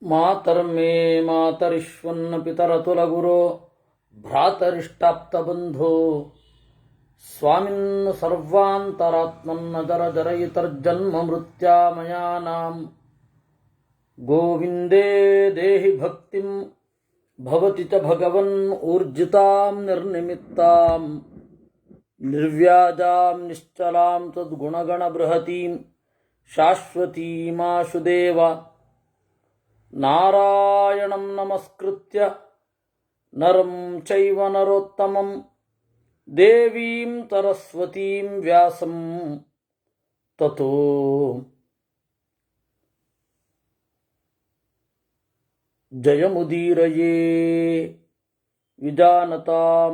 ಮಾತರ್ಮೇ ಮಾತರಿಶ್ವನ್ನ ಪಿತರತುಲಗುರೋ ಭ್ರಾತರಿಷ್ಟಾಪ್ತಬಂಧೋ ಸ್ವಾಮಿನ್ ಸರ್ವಾಂತರಾತ್ಮನ್ನ ಜರಜರಯಿತರ್ಜನ್ಮ ಮೃತ್ಯಾಮಯಾನಾಂ ಗೋವಿಂದೇ ದೇಹಿ ಭಕ್ತಿಂ ಭವತಿ ಚ ಭಗವನ್ ಊರ್ಜಿತಾಂ ನಿರ್ನಿಮಿತ್ತಾಂ ನಿರ್ವ್ಯಾಜಾಂ ನಿಶ್ಚಲಾಂ ತದ್ಗುಣಗಣ ಬೃಹತೀಂ ಶಾಶ್ವತೀಮಾಶುದೇವ ನಾರಾಯಣಂ ನಮಸ್ಕೃತ್ಯ ನರಂ ಚೈವ ನರೋತ್ತಮಂ ದೇವೀಂ ಸರಸ್ವತೀಂ ವ್ಯಾಸಂ ತತೋ ಜಯಮುದೀರಯೇ ವಿಜಾನತಾಂ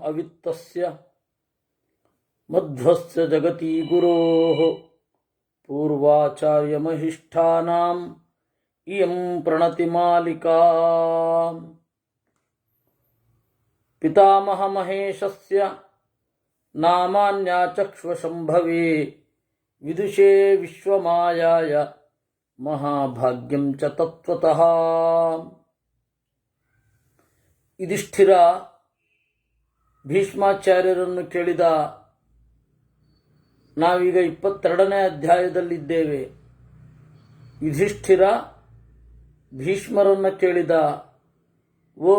ಅವಿತ್ತಸ್ಯ ಮಧ್ವಸ್ಯ ಜಗತಿ ಗುರೋಃ ಪೂರ್ವಾಚಾರ್ಯಮಹಿಷ್ಠಾನಾಂ ಇಯಂ ಪ್ರಣತಿಮಾಲಿಕಾ ಪಿತಾಮಹಮಹೇಶಸ್ಯ ನಾಮಾನ್ಯಾಚಕ್ಷ್ವಶಂಭವೇ ವಿದುಷೇ ವಿಶ್ವಮಾಯಾಯ ಮಹಾಭಾಗ್ಯಂ ಚ ತತ್ವತಃ. ಯುಧಿಷ್ಠಿರ ಭೀಷ್ಮಾಚಾರ್ಯರನ್ನು ಕೇಳಿದ. ನಾವೀಗ 22ನೇ ಅಧ್ಯಾಯದಲ್ಲಿದ್ದೇವೆ. ಯುಧಿಷ್ಠಿರ ಭೀಷ್ಮರನ್ನು ಕೇಳಿದ, ಓ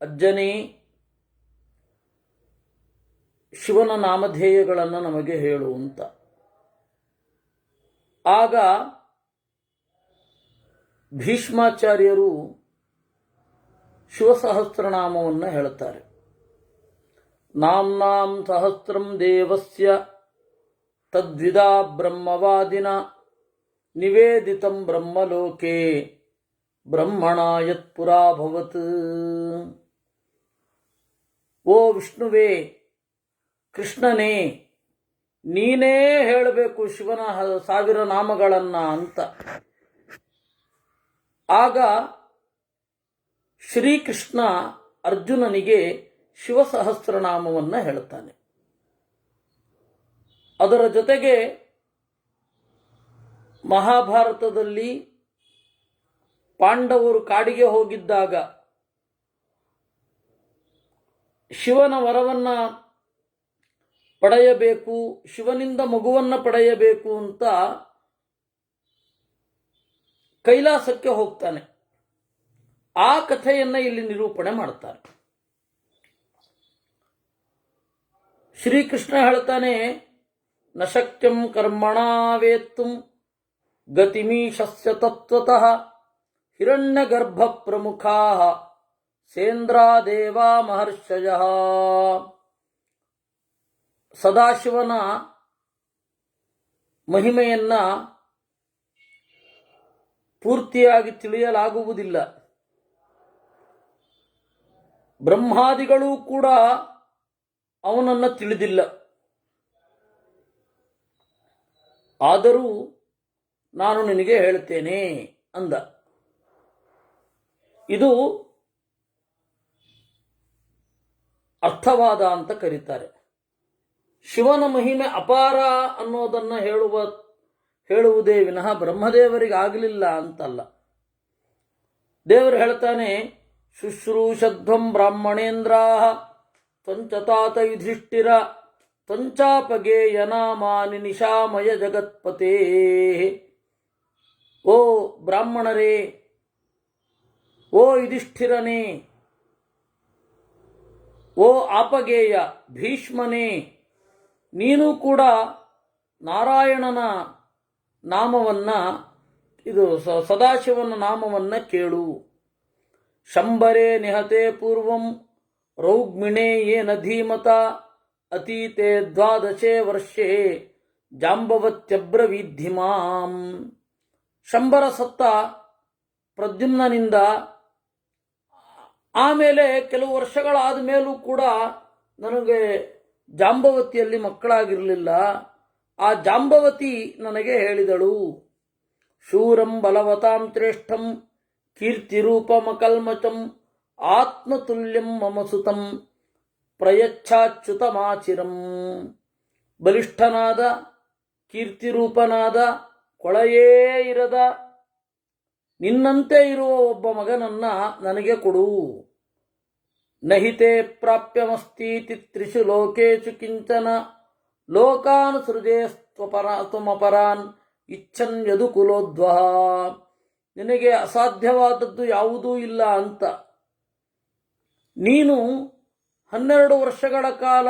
ಅಜ್ಜನೇ, ಶಿವನ ನಾಮಧೇಯಗಳನ್ನು ನಮಗೆ ಹೇಳು ಅಂತ. ಆಗ ಭೀಷ್ಮಾಚಾರ್ಯರು ಶಿವಸಹಸ್ರನಾಮವನ್ನು ಹೇಳುತ್ತಾರೆ. ನಾಮ್ನಾಂ ಸಹಸ್ರಂ ದೇವಸ್ಯ ತದ್ವಿದಾ ಬ್ರಹ್ಮವಾದಿನ ನಿವೇದಿತಂ ಬ್ರಹ್ಮಲೋಕೆ ಬ್ರಹ್ಮಣ ಯತ್ಪುರಾಭವತ್. ಓ ವಿಷ್ಣುವೇ, ಕೃಷ್ಣನೇ, ನೀನೇ ಹೇಳಬೇಕು ಶಿವನ 1000 ನಾಮಗಳನ್ನ ಅಂತ. ಆಗ ಶ್ರೀಕೃಷ್ಣ ಅರ್ಜುನನಿಗೆ ಶಿವಸಹಸ್ರನಾಮವನ್ನು ಹೇಳುತ್ತಾನೆ. ಅದರ ಜೊತೆಗೆ ಮಹಾಭಾರತದಲ್ಲಿ ಪಾಂಡವರು ಕಾಡಿಗೆ ಹೋಗಿದ್ದಾಗ ಶಿವನ ವರವನ್ನ ಪಡೆಯಬೇಕು, ಶಿವನಿಂದ ಮಗುವನ್ನು ಪಡೆಯಬೇಕು ಅಂತ ಕೈಲಾಸಕ್ಕೆ ಹೋಗ್ತಾನೆ. ಆ ಕಥೆಯನ್ನು ಇಲ್ಲಿ ನಿರೂಪಣೆ ಮಾಡ್ತಾರೆ. ಶ್ರೀಕೃಷ್ಣ ಹೇಳ್ತಾನೆ, ನ ಶಕ್ಯಂ ಕರ್ಮಣಾ ವೇತ್ತುಂ ಗತಿಮೀಶಸ್ಯ ತತ್ವತಃ ಹಿರಣ್ಯಗರ್ಭ ಪ್ರಮುಖಾಃ ಸೇಂದ್ರಾದೇವಾ ಮಹರ್ಷಯಃ. ಸದಾಶಿವನ ಮಹಿಮೆಯನ್ನ ಪೂರ್ತಿಯಾಗಿ ತಿಳಿಯಲಾಗುವುದಿಲ್ಲ. ಬ್ರಹ್ಮಾದಿಗಳೂ ಕೂಡ ಅವನನ್ನು ತಿಳಿದಿಲ್ಲ. ಆದರೂ ನಾನು ನಿನಗೆ ಹೇಳ್ತೇನೆ ಅಂದ. ಇದು ಅರ್ಥವಾದ ಅಂತ ಕರೀತಾರೆ. ಶಿವನ ಮಹಿಮೆ ಅಪಾರ ಅನ್ನೋದನ್ನು ಹೇಳುವುದೇ ವಿನಃ ಬ್ರಹ್ಮದೇವರಿಗೆ ಆಗಲಿಲ್ಲ ಅಂತಲ್ಲ. ದೇವರು ಹೇಳ್ತಾನೆ, ಶುಶ್ರೂಷಧ್ವಂ ಬ್ರಾಹ್ಮಣೇಂದ್ರಾ ತ್ವಂಚತಾತ ಯುಧಿಷ್ಠಿರ ತ್ವಂಚಾಪಗೇಯ ನಾಮಾನಿ ನಿಶಾಮಯ ಜಗತ್ಪತೇ. ಓ ಬ್ರಾಹ್ಮಣರೇ, ಓ ಯುಧಿಷ್ಠಿರನೇ, ಓ ಆಪಗೇಯ ಭೀಷ್ಮನೇ, ನೀನು ಕೂಡ ನಾರಾಯಣನ ನಾಮವನ್ನ, ಇದು ಸದಾಶಿವನ ನಾಮವನ್ನ ಕೇಳು. ಶಂಬರೇ ನಿಹತೆ ಪೂರ್ವಂ ರೌಗ್ಮಿಣೇ ಯೇನ ಧೀಮತ ಅತೀತೆ 12 ವರ್ಷೇ ಜಾಂಬವತ್ಯಬ್ರವೀದ್ಧಿಮಾಂ. ಶಂಬರ ಸತ್ತ ಪ್ರದ್ಯುಮ್ನನಿಂದ ಆಮೇಲೆ ಕೆಲವು ವರ್ಷಗಳಾದ ಮೇಲೂ ಕೂಡ ನನಗೆ ಜಾಂಬವತಿಯಲ್ಲಿ ಮಕ್ಕಳಾಗಿರಲಿಲ್ಲ. ಆ ಜಾಂಬವತಿ ನನಗೆ ಹೇಳಿದಳು, ಶೂರಂ ಬಲವತಾಂ ಶ್ರೇಷ್ಠಂ ಕೀರ್ತಿರೂಪಮಕಲ್ಮಚಂ ಆತ್ಮತುಲ್ಯಂ ಮಮ ಸುತಂ ಪ್ರಯಚ್ಛಾಚ್ಯುತಮಾಚಿರಂ. ಬಲಿಷ್ಠನಾದ ಕೀರ್ತಿರೂಪನಾದ ಕೊಳೆಯೇ ಇರದ ನಿನ್ನಂತೆ ಇರುವ ಒಬ್ಬ ಮಗನನ್ನ ನನಗೆ ಕೊಡು. ನಹಿತೆ ಪ್ರಾಪ್ಯಮಸ್ತೀತಿ ತ್ರಿಷು ಲೋಕೇಶು ಕಿಂಚನ ಲೋಕಾನ್ ಸೃಜೇ ತ್ವಮಪರಾನ್ ಇಚ್ಛನ್ ಯದು ಕುಲೋದ್ವಹ. ನಿನಗೆ ಅಸಾಧ್ಯವಾದದ್ದು ಯಾವುದೂ ಇಲ್ಲ ಅಂತ. ನೀನು 12 ವರ್ಷಗಳ ಕಾಲ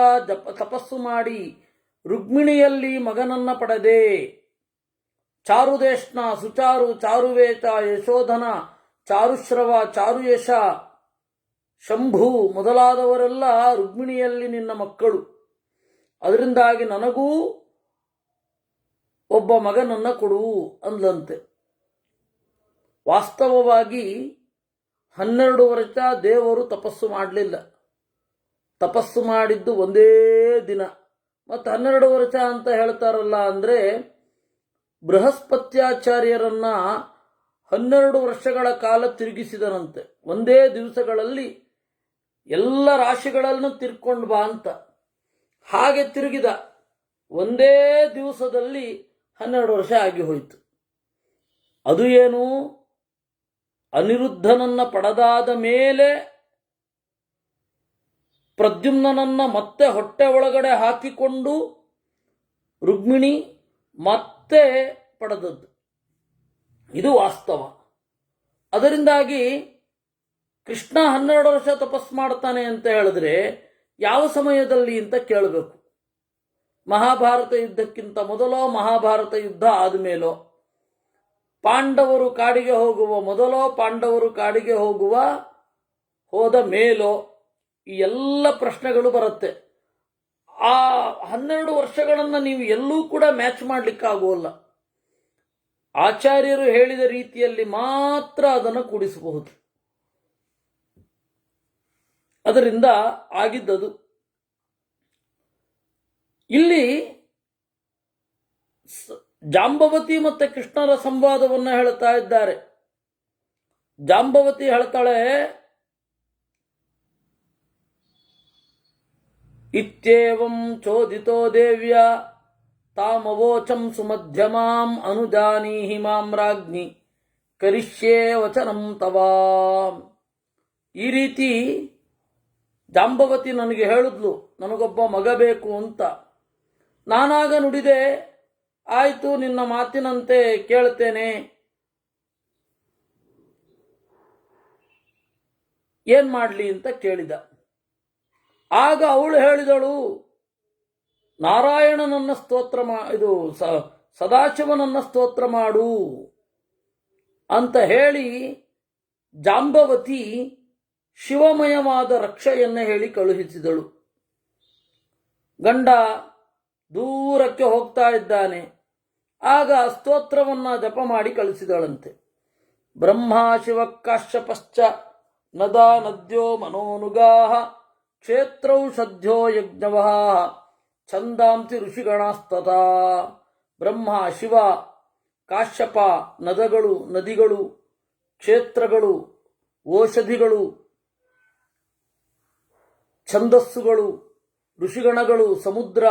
ತಪಸ್ಸು ಮಾಡಿ ರುಕ್ಮಿಣಿಯಲ್ಲಿ ಮಗನನ್ನ ಪಡೆದೆ. ಚಾರುದೇಶ್ನ, ಸುಚಾರು, ಚಾರುವೇತ, ಯಶೋಧನ, ಚಾರುಶ್ರವ, ಚಾರುಯಶ, ಶಂಭು ಮೊದಲಾದವರೆಲ್ಲ ರುಕ್ಮಿಣಿಯಲ್ಲಿ ನಿನ್ನ ಮಕ್ಕಳು. ಅದರಿಂದಾಗಿ ನನಗೂ ಒಬ್ಬ ಮಗನನ್ನ ಕೊಡು ಅಂದ್ಲಂತೆ. ವಾಸ್ತವವಾಗಿ 12 ವರ್ಷ ದೇವರು ತಪಸ್ಸು ಮಾಡಲಿಲ್ಲ. ತಪಸ್ಸು ಮಾಡಿದ್ದು ಒಂದೇ ದಿನ. ಮತ್ತು 12 ವರ್ಷ ಅಂತ ಹೇಳ್ತಾರಲ್ಲ ಅಂದರೆ ಬೃಹಸ್ಪತ್ಯಾಚಾರ್ಯರನ್ನ 12 ವರ್ಷಗಳ ಕಾಲ ತಿರುಗಿಸಿದನಂತೆ. ಒಂದೇ ದಿವಸಗಳಲ್ಲಿ ಎಲ್ಲ ರಾಶಿಗಳನ್ನು ತಿರ್ಕೊಂಡು ಬಾ ಅಂತ. ಹಾಗೆ ತಿರುಗಿದ. ಒಂದೇ ದಿವಸದಲ್ಲಿ 12 ವರ್ಷ ಆಗಿ ಹೋಯಿತು. ಅದು ಏನು, ಅನಿರುದ್ಧನನ್ನ ಪಡೆದಾದ ಮೇಲೆ ಪ್ರದ್ಯುಮ್ನನನ್ನ ಮತ್ತೆ ಹೊಟ್ಟೆ ಒಳಗಡೆ ಹಾಕಿಕೊಂಡು ರುಕ್ಮಿಣಿ ಮತ್ತೆ ಪಡೆದದ್ದು. ಇದು ವಾಸ್ತವ. ಅದರಿಂದಾಗಿ ಕೃಷ್ಣ 12 ವರ್ಷ ತಪಸ್ಸು ಮಾಡ್ತಾನೆ ಅಂತ ಹೇಳಿದ್ರೆ ಯಾವ ಸಮಯದಲ್ಲಿ ಅಂತ ಕೇಳಬೇಕು. ಮಹಾಭಾರತ ಯುದ್ಧಕ್ಕಿಂತ ಮೊದಲೋ, ಮಹಾಭಾರತ ಯುದ್ಧ ಆದಮೇಲೋ, ಪಾಂಡವರು ಕಾಡಿಗೆ ಹೋಗುವ ಮೊದಲೋ, ಪಾಂಡವರು ಕಾಡಿಗೆ ಹೋದ ಮೇಲೋ, ಈ ಎಲ್ಲ ಪ್ರಶ್ನೆಗಳು ಬರುತ್ತೆ. ಆ 12 ವರ್ಷಗಳನ್ನು ನೀವು ಎಲ್ಲೂ ಕೂಡ ಮ್ಯಾಚ್ ಮಾಡಲಿಕ್ಕಾಗೋಲ್ಲ. ಆಚಾರ್ಯರು ಹೇಳಿದ ರೀತಿಯಲ್ಲಿ ಮಾತ್ರ ಅದನ್ನು ಕೂಡಿಸಬಹುದು. ಅದರಿಂದ ಆಗಿದ್ದದು. ಇಲ್ಲಿ ಜಾಂಬವತಿ ಮತ್ತೆ ಕೃಷ್ಣರ ಸಂವಾದವನ್ನು ಹೇಳ್ತಾ ಇದ್ದಾರೆ. ಜಾಂಬವತಿ ಹೇಳ್ತಾಳೆ, ಇತ್ಯೇವಂ ಚೋದಿತೋ ದೇವ್ಯ ತಾಮವೋಚಂ ಸುಮಧ್ಯಮಾಂ ಅನುಜಾನೀಹಿ ಮಾಂ ರಾಜ್ಞಿ ಕರಿಷ್ಯೇ ವಚನಂ ತವಾ. ಈ ರೀತಿ ಜಾಂಬವತಿ ನನಗೆ ಹೇಳಿದ್ಲು, ನನಗೊಬ್ಬ ಮಗ ಬೇಕು ಅಂತ. ನಾನಾಗ ನುಡಿದೆ, ಆಯಿತು, ನಿನ್ನ ಮಾತಿನಂತೆ ಕೇಳ್ತೇನೆ, ಏನ್ ಮಾಡಲಿ ಅಂತ ಕೇಳಿದ. ಆಗ ಅವಳು ಹೇಳಿದಳು, ನಾರಾಯಣನನ್ನ ಸ್ತೋತ್ರ ಸದಾಶಿವನನ್ನ ಸ್ತೋತ್ರ ಮಾಡು ಅಂತ ಹೇಳಿ ಜಾಂಬವತಿ ಶಿವಮಯವಾದ ರಕ್ಷೆಯನ್ನೇ ಹೇಳಿ ಕಳುಹಿಸಿದಳು. ಗಂಡ ದೂರಕ್ಕೆ ಹೋಗ್ತಾ ಇದ್ದಾನೆ. ಆಗ ಸ್ತೋತ್ರವನ್ನ ಜಪ ಮಾಡಿ ಕಳಿಸಿದಳಂತೆ. ಬ್ರಹ್ಮ ಶಿವ ಕಾಶ್ಯಪಶ್ಚ ನದಾ ನದ್ಯೋ ಮನೋನುಗಾಹ ಕ್ಷೇತ್ರೌಷಧ್ಯ ಯಜ್ಞವಃ ಛಂದಾಂಸಿ ಋಷಿಗಣಸ್ತಥಾ. ಬ್ರಹ್ಮ, ಶಿವ, ಕಾಶ್ಯಪ, ನದಗಳು, ನದಿಗಳು, ಕ್ಷೇತ್ರಗಳು, ಔಷಧಿಗಳು, ಛಂದಸ್ಸುಗಳು, ಋಷಿಗಣಗಳು, ಸಮುದ್ರ,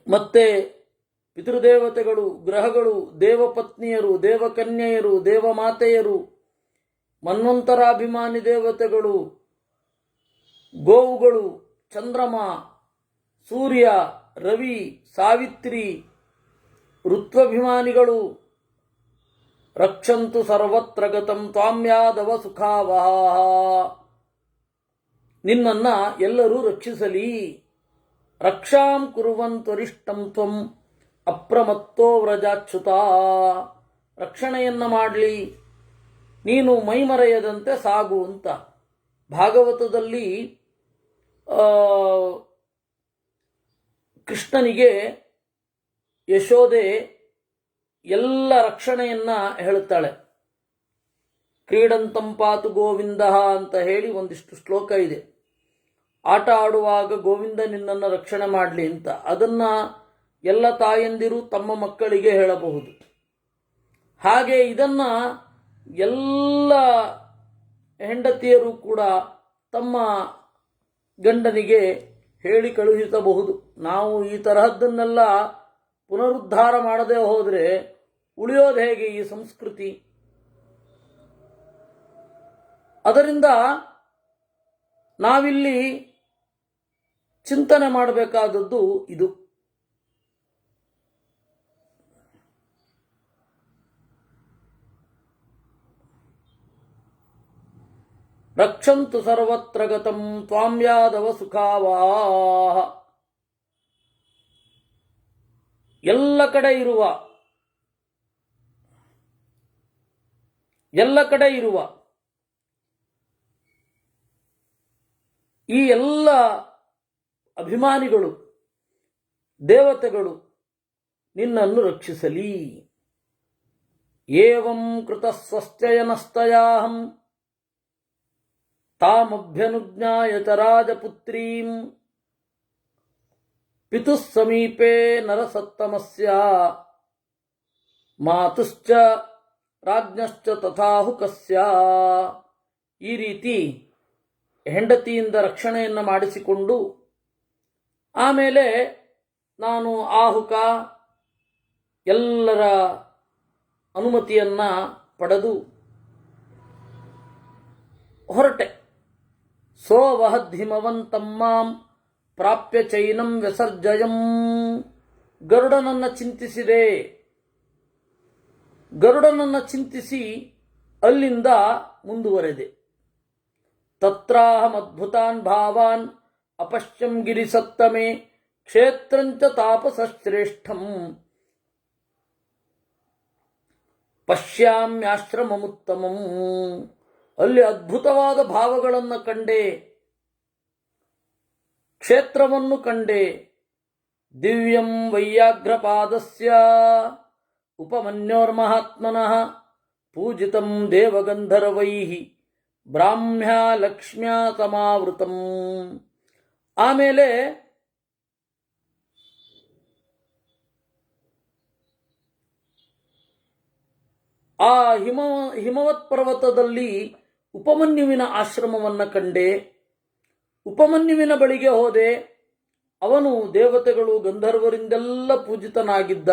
ಮತ್ತೆ ಪಿತೃದೇವತೆಗಳು, ಗ್ರಹಗಳು, ದೇವಪತ್ನಿಯರು, ದೇವಕನ್ಯೆಯರು, ದೇವಮಾತೆಯರು, ಮನ್ವಂತರಾಭಿಮಾನಿ ದೇವತೆಗಳು, ಗೋವುಗಳು, ಚಂದ್ರಮ, ಸೂರ್ಯ, ರವಿ, ಸಾವಿತ್ರಿ, ಋತ್ವಭಿಮಾನಿಗಳು, ರಕ್ಷಂತು ಸರ್ವತ್ರ ಗತಂ ತ್ವಾಮ್ಯಾದವ ಸುಖಾವಹ. ನಿನ್ನನ್ನ ಎಲ್ಲರೂ ರಕ್ಷಿಸಲಿ. ರಕ್ಷಾಂ ಕುರುವಂತ್ವರಿಷ್ಟಂ ತ್ವಂ ಅಪ್ರಮತ್ತೋ ವ್ರಜಾಚ್ಯುತ. ರಕ್ಷಣೆಯನ್ನ ಮಾಡಲಿ, ನೀನು ಮೈಮರೆಯದಂತೆ ಸಾಗು ಅಂತ. ಭಾಗವತದಲ್ಲಿ ಕೃಷ್ಣನಿಗೆ ಯಶೋದೆ ಎಲ್ಲ ರಕ್ಷಣೆಯನ್ನ ಹೇಳುತ್ತಾಳೆ. ಕ್ರೀಡಂತಂ ಪಾತು ಗೋವಿಂದ ಅಂತ ಹೇಳಿ ಒಂದಿಷ್ಟು ಶ್ಲೋಕ ಇದೆ. ಆಟ ಆಡುವಾಗ ಗೋವಿಂದ ನಿನ್ನನ್ನು ರಕ್ಷಣೆ ಮಾಡಲಿ ಅಂತ. ಅದನ್ನ ಎಲ್ಲ ತಾಯಂದಿರು ತಮ್ಮ ಮಕ್ಕಳಿಗೆ ಹೇಳಬಹುದು. ಹಾಗೆ ಇದನ್ನ ಎಲ್ಲ ಹೆಂಡತಿಯರು ಕೂಡ ತಮ್ಮ ಗಂಡನಿಗೆ ಹೇಳಿ ಕಳುಹಿಸಬಹುದು. ನಾವು ಈ ತರಹದ್ದನ್ನೆಲ್ಲ ಪುನರುದ್ಧಾರ ಮಾಡದೆ ಹೋದರೆ ಉಳಿಯೋದು ಹೇಗೆ ಈ ಸಂಸ್ಕೃತಿ? ಅದರಿಂದ ನಾವಿಲ್ಲಿ ಚಿಂತನೆ ಮಾಡಬೇಕಾದದ್ದು ಇದು. ರಕ್ಷಂತು ಸರ್ವತ್ರ ಗತಂ ತ್ವಾಂ ಯಾದವ ಸುಖಾವಾಹ. ಎಲ್ಲ ಕಡೆ ಇರುವ ಈ ಎಲ್ಲ ಅಭಿಮಾನಿಗಳು, ದೇವತೆಗಳು ನಿನ್ನನ್ನು ರಕ್ಷಿಸಲಿ. ಏವಂ ಕೃತಸ್ವಸ್ತ್ಯಯನಸ್ತಯಾಹಂ ತಾಮಭ್ಯನುಜ್ಞಾಯ ಚ ರಾಜಪುತ್ರೀಂ ಪಿತುಃ ಸಮೀಪೆ ನರಸತ್ತಮಸ್ಯ ಮಾತುಶ್ಚ ರಾಜ್ಞಶ್ಚ ತಥಾಹುಕಸ್ಯ. ಈ ರೀತಿ ಹೆಂಡತಿಯಿಂದ ರಕ್ಷಣೆಯನ್ನು ಮಾಡಿಸಿಕೊಂಡು ಆಮೇಲೆ ನಾನು ಆಹುಕ ಎಲ್ಲರ ಅನುಮತಿಯನ್ನು ಪಡೆದು ಹೊರಟೆ. ಸೋವಹದ್ಹಿಮವಂತಂ ಮಾಂ ಪ್ರಾಪ್ಯ ಚೈನಂ ವ್ಯಸರ್ಜಯಂ. ಗರುಡನನ್ನು ಚಿಂತಿಸಿ ಅಲ್ಲಿಂದ ಮುಂದುವರೆದೆ. ತತ್ರಾಹಮದ್ಭುತಾನ್ ಭಾವಾನ್ ಅಪಶ್ಯಂ ಗಿರಿಸತ್ತಮೆ ಕ್ಷೇತ್ರಂಚ ತಾಪಸಶ್ರೇಷ್ಠಂ ಪಶ್ಯಾಮ್ಯಾಶ್ರಮಮುತ್ತಮಂ. ಅಲ್ಲಿ ಅದ್ಭುತವಾದ ಭಾವಗಳನ್ನು ಕಂಡೆ, ಕ್ಷೇತ್ರವನ್ನು ಕಂಡೆ. ದಿವ್ಯಂ ವೈಯಾಘ್ರಪಾದಸ್ಯ ಉಪಮನ್ಯೋರ್ಮಹಾತ್ಮನಃ ಪೂಜಿತಂ ದೇವಗಂಧರ್ವೈಃ ಬ್ರಾಹ್ಮ್ಯ ಲಕ್ಷ್ಮ್ಯಾ ಸಮಾವೃತಂ. ಆಮೇಲೆ ಆ ಹಿಮವತ್ ಪರ್ವತದಲ್ಲಿ ಉಪಮನ್ಯುವಿನ ಆಶ್ರಮವನ್ನು ಕಂಡೆ. ಉಪಮನ್ಯುವಿನ ಬಳಿಗೆ ಹೋದೆ. ಅವನು ದೇವತೆಗಳು ಗಂಧರ್ವರಿಂದೆಲ್ಲ ಪೂಜಿತನಾಗಿದ್ದ.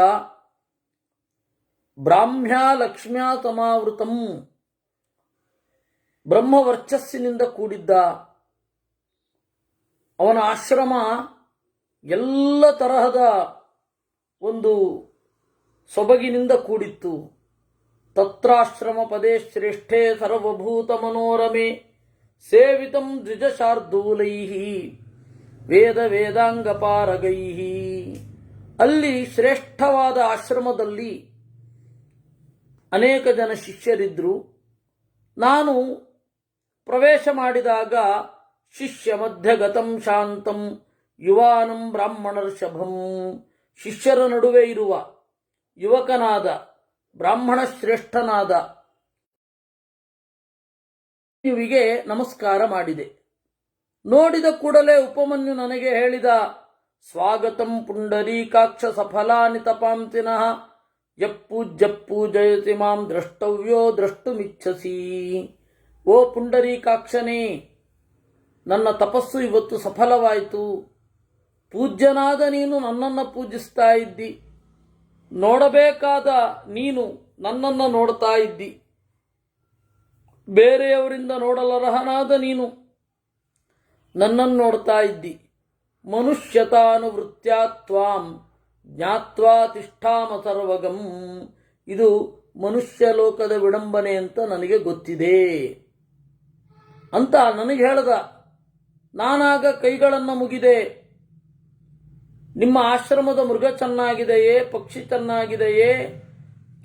ಬ್ರಾಹ್ಮ್ಯ ಲಕ್ಷ್ಮ್ಯಾ ಸಮಾವೃತಂ, ಬ್ರಹ್ಮವರ್ಚಸ್ಸಿನಿಂದ ಕೂಡಿದ್ದ. ಅವನ ಆಶ್ರಮ ಎಲ್ಲ ತರಹದ ಒಂದು ಸೊಬಗಿನಿಂದ ಕೂಡಿತ್ತು. ತತ್ರಾಶ್ರಮ ಪದೇ ಶ್ರೇಷ್ಠೆ ಸರ್ವಭೂತ ಮನೋರಮೆ ಸೇವಿತಂ ದ್ವಿಜಶಾರ್ದೂಲೈಃ ವೇದ ವೇದಾಂಗ ಪಾರಗೈಃ. ಅಲ್ಲಿ ಶ್ರೇಷ್ಠವಾದ ಆಶ್ರಮದಲ್ಲಿ ಅನೇಕ ಜನ ಶಿಷ್ಯರಿದ್ದರು. ನಾನು ಪ್ರವೇಶ ಮಾಡಿದಾಗ ಶಿಷ್ಯ ಮಧ್ಯಗತಂ ಶಾಂತಂ ಯುವಾನಂ ಬ್ರಾಹ್ಮಣರ್ಷಭಂ. ಶಿಷ್ಯರ ನಡುವೆ ಇರುವ ಯುವಕನಾದ ಬ್ರಾಹ್ಮಣ ಶ್ರೇಷ್ಠನಾದ ಉಪಮನ್ಯುವಿಗೆ ನಮಸ್ಕಾರ ಮಾಡಿದೆ. ನೋಡಿದ ಕೂಡಲೇ ಉಪಮನ್ಯು ನನಗೆ ಹೇಳಿದ, ಸ್ವಾಗತಂ ಪುಂಡರೀಕಾಕ್ಷ ಸಫಲಾನಿ ತಪಾಂತಿನಃ ಯಪ್ಪೂಜ್ಯಪ್ಪೂಜಯತಿ ಮಾಂ ದ್ರಷ್ಟವ್ಯೋ ದ್ರಷ್ಟುಮಿಚ್ಛಸಿ. ಓ ಪುಂಡರೀಕಾಕ್ಷನೇ, ನನ್ನ ತಪಸ್ಸು ಇವತ್ತು ಸಫಲವಾಯಿತು. ಪೂಜ್ಯನಾದ ನೀನು ನನ್ನನ್ನು ಪೂಜಿಸ್ತಾ ಇದ್ದಿ, ನೋಡಬೇಕಾದ ನೀನು ನನ್ನನ್ನು ನೋಡ್ತಾ ಇದ್ದಿ. ಬೇರೆಯವರಿಂದ ನೋಡಲರ್ಹನಾದ ನೀನು ನನ್ನನ್ನು ನೋಡ್ತಾ ಇದ್ದಿ. ಮನುಷ್ಯತಾನುವೃತ್ತ್ಯಾ ತ್ವಾಂ ಜ್ಞಾತ್ವಾ ತಿಷ್ಠಾಮ ಸರ್ವಗಂ. ಇದು ಮನುಷ್ಯ ಲೋಕದ ವಿಡಂಬನೆ ಅಂತ ನನಗೆ ಗೊತ್ತಿದೆ ಅಂತ ನನಗೆ ಹೇಳ್ದ. ನಾನಾಗ ಕೈಗಳನ್ನು ಮುಗಿದೆ. ನಿಮ್ಮ ಆಶ್ರಮದ ಮೃಗ ಚೆನ್ನಾಗಿದೆಯೇ, ಪಕ್ಷಿ ಚೆನ್ನಾಗಿದೆಯೇ,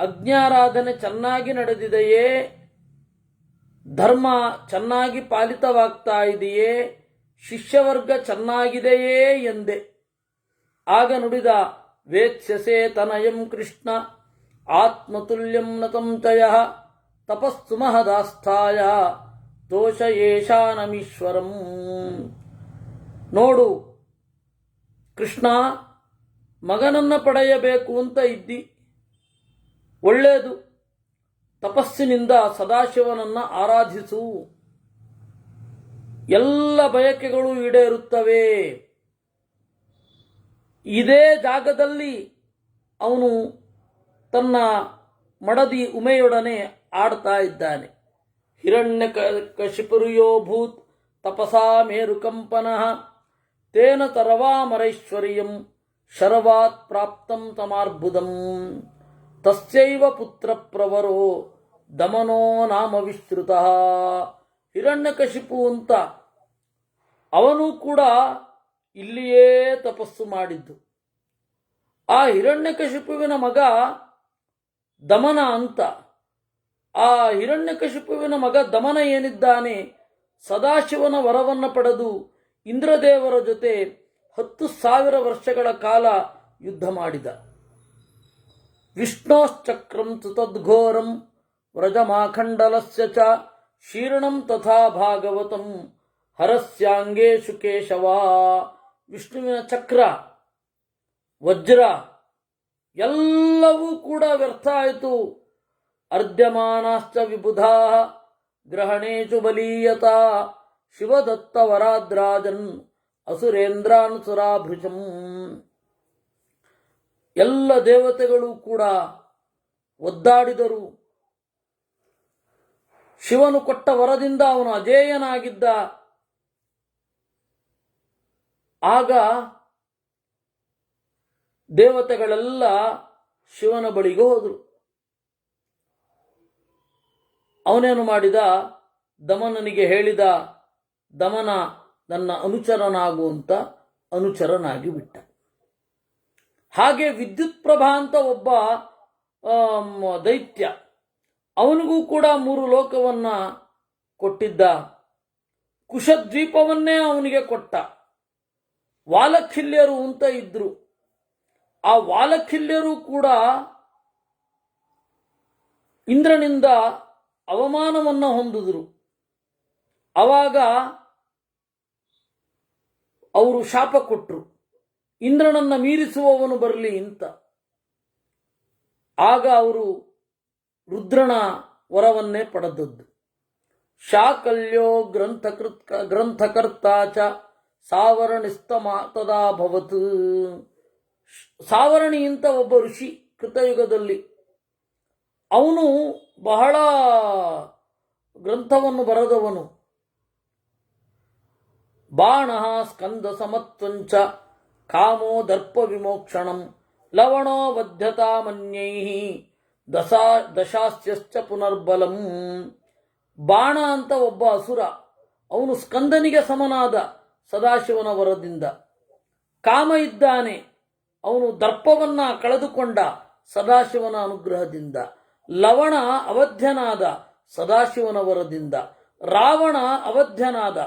ಅಗ್ನ್ಯಾರಾಧನೆ ಚೆನ್ನಾಗಿ ನಡೆದಿದೆಯೇ, ಧರ್ಮ ಚೆನ್ನಾಗಿ ಪಾಲಿತವಾಗ್ತಾ ಇದೆಯೇ, ಶಿಷ್ಯವರ್ಗ ಚೆನ್ನಾಗಿದೆಯೇ ಎಂದೆ. ಆಗ ನುಡಿದ, ವೇತ್ಸ್ಯಸೇ ತನಯಂ ಕೃಷ್ಣ ಆತ್ಮತುಲ್ಯಂ ನತಂ ತಯಃ ತಪಸ್ಸು ಮಹದಾಸ್ಥಾಯ ದೋಷ ಯೇಷಾನಮೀಶ್ವರಂ. ನೋಡು ಕೃಷ್ಣ, ಮಗನನ್ನು ಪಡೆಯಬೇಕು ಅಂತ ಇದ್ದಿ, ಒಳ್ಳೆಯದು. ತಪಸ್ಸಿನಿಂದ ಸದಾಶಿವನನ್ನು ಆರಾಧಿಸು, ಎಲ್ಲ ಬಯಕೆಗಳು ಈಡೇರುತ್ತವೆ. ಇದೇ ಜಾಗದಲ್ಲಿ ಅವನು ತನ್ನ ಮಡದಿ ಉಮೆಯೊಡನೆ ಆಡ್ತಾ ಇದ್ದಾನೆ. ಹಿರಣ್ಯ ಕಶಿಪುರ್ಯೋಭೂತ್ ತಪಸಾ ಮೇರುಕಂಪನಃ ತೇನ ತರವಾಮರೈಶ್ವರ್ಯಂ ಶರವಾತ್ ಪ್ರಾಪ್ತಂ ತಮಾರ್ಬುದಂ ತಸ್ಯೈವ ಪುತ್ರ ಪ್ರವರೋ ದಮನೋ ನಾಮ ವಿಶ್ರುತಃ. ಹಿರಣ್ಯಕಶಿಪು ಅಂತ ಅವನು ಕೂಡ ಇಲ್ಲಿಯೇ ತಪಸ್ಸು ಮಾಡಿದ್ದು. ಆ ಹಿರಣ್ಯಕಶಿಪುವಿನ ಮಗ ದಮನ ಅಂತ. ಆ ಹಿರಣ್ಯಕಶಿಪುವಿನ ಮಗ ದಮನ ಏನಿದ್ದಾನೆ, ಸದಾಶಿವನ ವರವನ್ನು ಪಡೆದು ಇಂದ್ರದೇವರ ಜೊತೆ 10,000 ವರ್ಷಗಳ ಕಾಲ ಯುದ್ಧ ಮಾಡಿದ. ವಿಷ್ಣೋಶ್ಚಕ್ರಂ ತದ್ಘೋರಂ ವ್ರಜಮಾಖಂಡಲಸ್ಯ ಚ ಶೀರ್ಣಂ ತಥಾ ಭಾಗವತಂ ಹರಸ್ಯಾಂಗೇಶು ಕೇಶವ. ವಿಷ್ಣುವಿನ ಚಕ್ರ, ವಜ್ರ ಎಲ್ಲವೂ ಕೂಡ ವ್ಯರ್ಥ ಆಯಿತು. ಅರ್ಧ್ಯಮಾನಾಶ್ಚ ವಿಬುಧಾ ಗ್ರಹಣೇಶು ಬಲೀಯತ ಶಿವದತ್ತ ವರಾದ್ರಾಜನ್ ಅಸುರೇಂದ್ರಾನ್ ಸುರಾಭೃಜಂ. ಎಲ್ಲ ದೇವತೆಗಳು ಕೂಡ ಒದ್ದಾಡಿದರು. ಶಿವನು ಕೊಟ್ಟ ವರದಿಂದ ಅವನು ಅಜೇಯನಾಗಿದ್ದ. ಆಗ ದೇವತೆಗಳೆಲ್ಲ ಶಿವನ ಬಳಿಗೆ ಹೋದರು. ಅವನೇನು ಮಾಡಿದ, ದಮನನಿಗೆ ಹೇಳಿದ. ದಮನ ನನ್ನ ಅನುಚರನಾಗುವಂತ ಅನುಚರನಾಗಿ ಬಿಟ್ಟ. ಹಾಗೆ ವಿದ್ಯುತ್ ಪ್ರಭಾ ಅಂತ ಒಬ್ಬ ದೈತ್ಯ, ಅವನಿಗೂ ಕೂಡ 3 ಲೋಕವನ್ನ ಕೊಟ್ಟಿದ್ದ. ಕುಶದ್ವೀಪವನ್ನೇ ಅವನಿಗೆ ಕೊಟ್ಟ. ವಾಲಖಿಲ್ಯರು ಅಂತ ಇದ್ರು. ಆ ವಾಲಖಿಲ್ಯರು ಕೂಡ ಇಂದ್ರನಿಂದ ಅವಮಾನವನ್ನು ಹೊಂದಿದ್ರು. ಆವಾಗ ಅವರು ಶಾಪ ಕೊಟ್ಟರು, ಇಂದ್ರನನ್ನ ಮೀರಿಸುವವನು ಬರಲಿ ಅಂತ. ಆಗ ಅವರು ರುದ್ರನ ವರವನ್ನೇ ಪಡೆದದ್ದು. ಶಾಕಲ್ಯೋ ಗ್ರಂಥಕರ್ತ ಚ ಸಾವರಣಿಸ್ತಮ ತದಾಭವತ್. ಸಾವರಣಿ ಅಂತ ಒಬ್ಬ ಋಷಿ ಕೃತಯುಗದಲ್ಲಿ, ಅವನು ಬಹಳ ಗ್ರಂಥವನ್ನು ಬರೆದವನು. ಬಾಣ ಸ್ಕಂದ ಸಮತ್ವಂಚ ಕಾಮೋ ದರ್ಪ ವಿಮೋಕ್ಷಣಂ ಲವಣೋ ಬದ್ಧತಾ ಮನ್ಯೈ ದಶಾಸ್ಯಶ್ಚ ಪುನರ್ಬಲಂ. ಬಾಣ ಅಂತ ಒಬ್ಬ ಅಸುರ, ಅವನು ಸ್ಕಂದನಿಗೆ ಸಮನಾದ ಸದಾಶಿವನ ವರದಿಂದ. ಕಾಮ ಇದ್ದಾನೆ, ಅವನು ದರ್ಪವನ್ನ ಕಳೆದುಕೊಂಡ ಸದಾಶಿವನ ಅನುಗ್ರಹದಿಂದ. ಲವಣ ಅವಧ್ಯನಾದ ಸದಾಶಿವನ ವರದಿಂದ. ರಾವಣ ಅವಧ್ಯನಾದ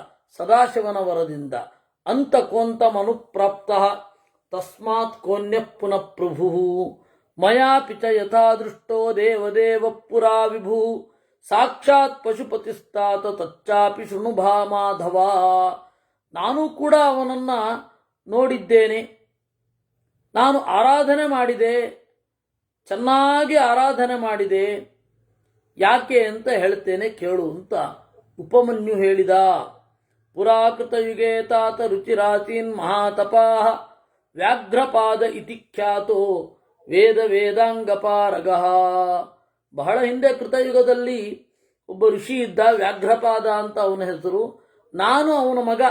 ಸದಾಶಿವನ ವರದಿಂದ. ಅಂತಕೋಂತ ಮನುಪ್ರಾಪ್ತ ತಸ್ಮಾತ್ ಕೋನ್ಯ ಪುನಃ ಪ್ರಭು ಮಯಾಪಿ ಚ ಯಥಾ ದೃಷ್ಟೋ ದೇವದೇವ ಪುರಾ ವಿಭು ಸಾಕ್ಷಾತ್ ಪಶುಪತಿಸ್ತಾತ ತಚ್ಚಾಪಿ ಶೃಣು ಭಾ ಮಾಧವ. ನಾನು ಕೂಡ ಅವನನ್ನ ನೋಡಿದ್ದೇನೆ, ನಾನು ಆರಾಧನೆ ಮಾಡಿದೆ, ಚೆನ್ನಾಗಿ ಆರಾಧನೆ ಮಾಡಿದೆ. ಯಾಕೆ ಅಂತ ಹೇಳ್ತೇನೆ ಕೇಳು ಅಂತ ಉಪಮನ್ಯು ಹೇಳಿದ. ಪುರಾಕೃತ ಯುಗೇ ತಾತ ರುಚಿರಾಚೀನ್ ಮಹಾತಪಾ ವ್ಯಾಘ್ರಪಾದ ಇತಿ ಖ್ಯಾತೋ ವೇದ ವೇದಾಂಗಪಾರಗ. ಬಹಳ ಹಿಂದೆ ಕೃತಯುಗದಲ್ಲಿ ಒಬ್ಬ ಋಷಿ ಇದ್ದ, ವ್ಯಾಘ್ರಪಾದ ಅಂತ ಅವನ ಹೆಸರು. ನಾನು ಅವನ ಮಗ.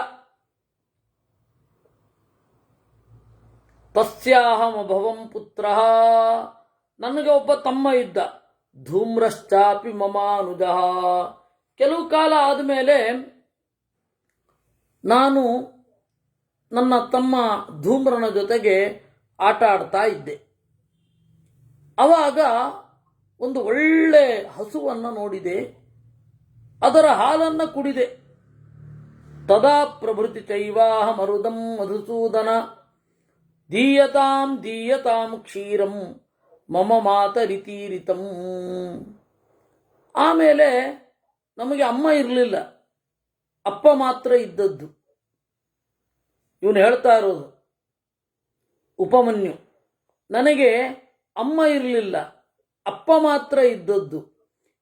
ತಸ್ಯಾಹಮಭವಂ ಪುತ್ರ. ನನಗೆ ಒಬ್ಬ ತಮ್ಮ ಇದ್ದ. ಧೂಮ್ರಶ್ಚಾಪಿ ಮಮಾನುಜ. ಕೆಲವು ಕಾಲ ಆದಮೇಲೆ ನಾನು ನನ್ನ ತಮ್ಮ ಧೂಮ್ರನ ಜೊತೆಗೆ ಆಟ ಆಡ್ತಾ ಇದ್ದೆ. ಆವಾಗ ಒಂದು ಒಳ್ಳೆ ಹಸುವನ್ನು ನೋಡಿದೆ, ಅದರ ಹಾಲನ್ನು ಕುಡಿದೆ. ತದಾ ಪ್ರಭೃತಿ ಚೈವಾಹ ಮರುದಂ ಮಧುಸೂದನ ದೀಯತಾಂ ದೀಯತಾಂ ಕ್ಷೀರಂ ಮಮ ಮಾತರಿತೀರಿತಂ. ಆಮೇಲೆ ನಮಗೆ ಅಮ್ಮ ಇರಲಿಲ್ಲ, ಅಪ್ಪ ಮಾತ್ರ ಇದ್ದದ್ದು. ಇವನು ಹೇಳ್ತಾ ಇರೋದು ಉಪಮನ್ಯು, ನನಗೆ ಅಮ್ಮ ಇರಲಿಲ್ಲ, ಅಪ್ಪ ಮಾತ್ರ ಇದ್ದದ್ದು.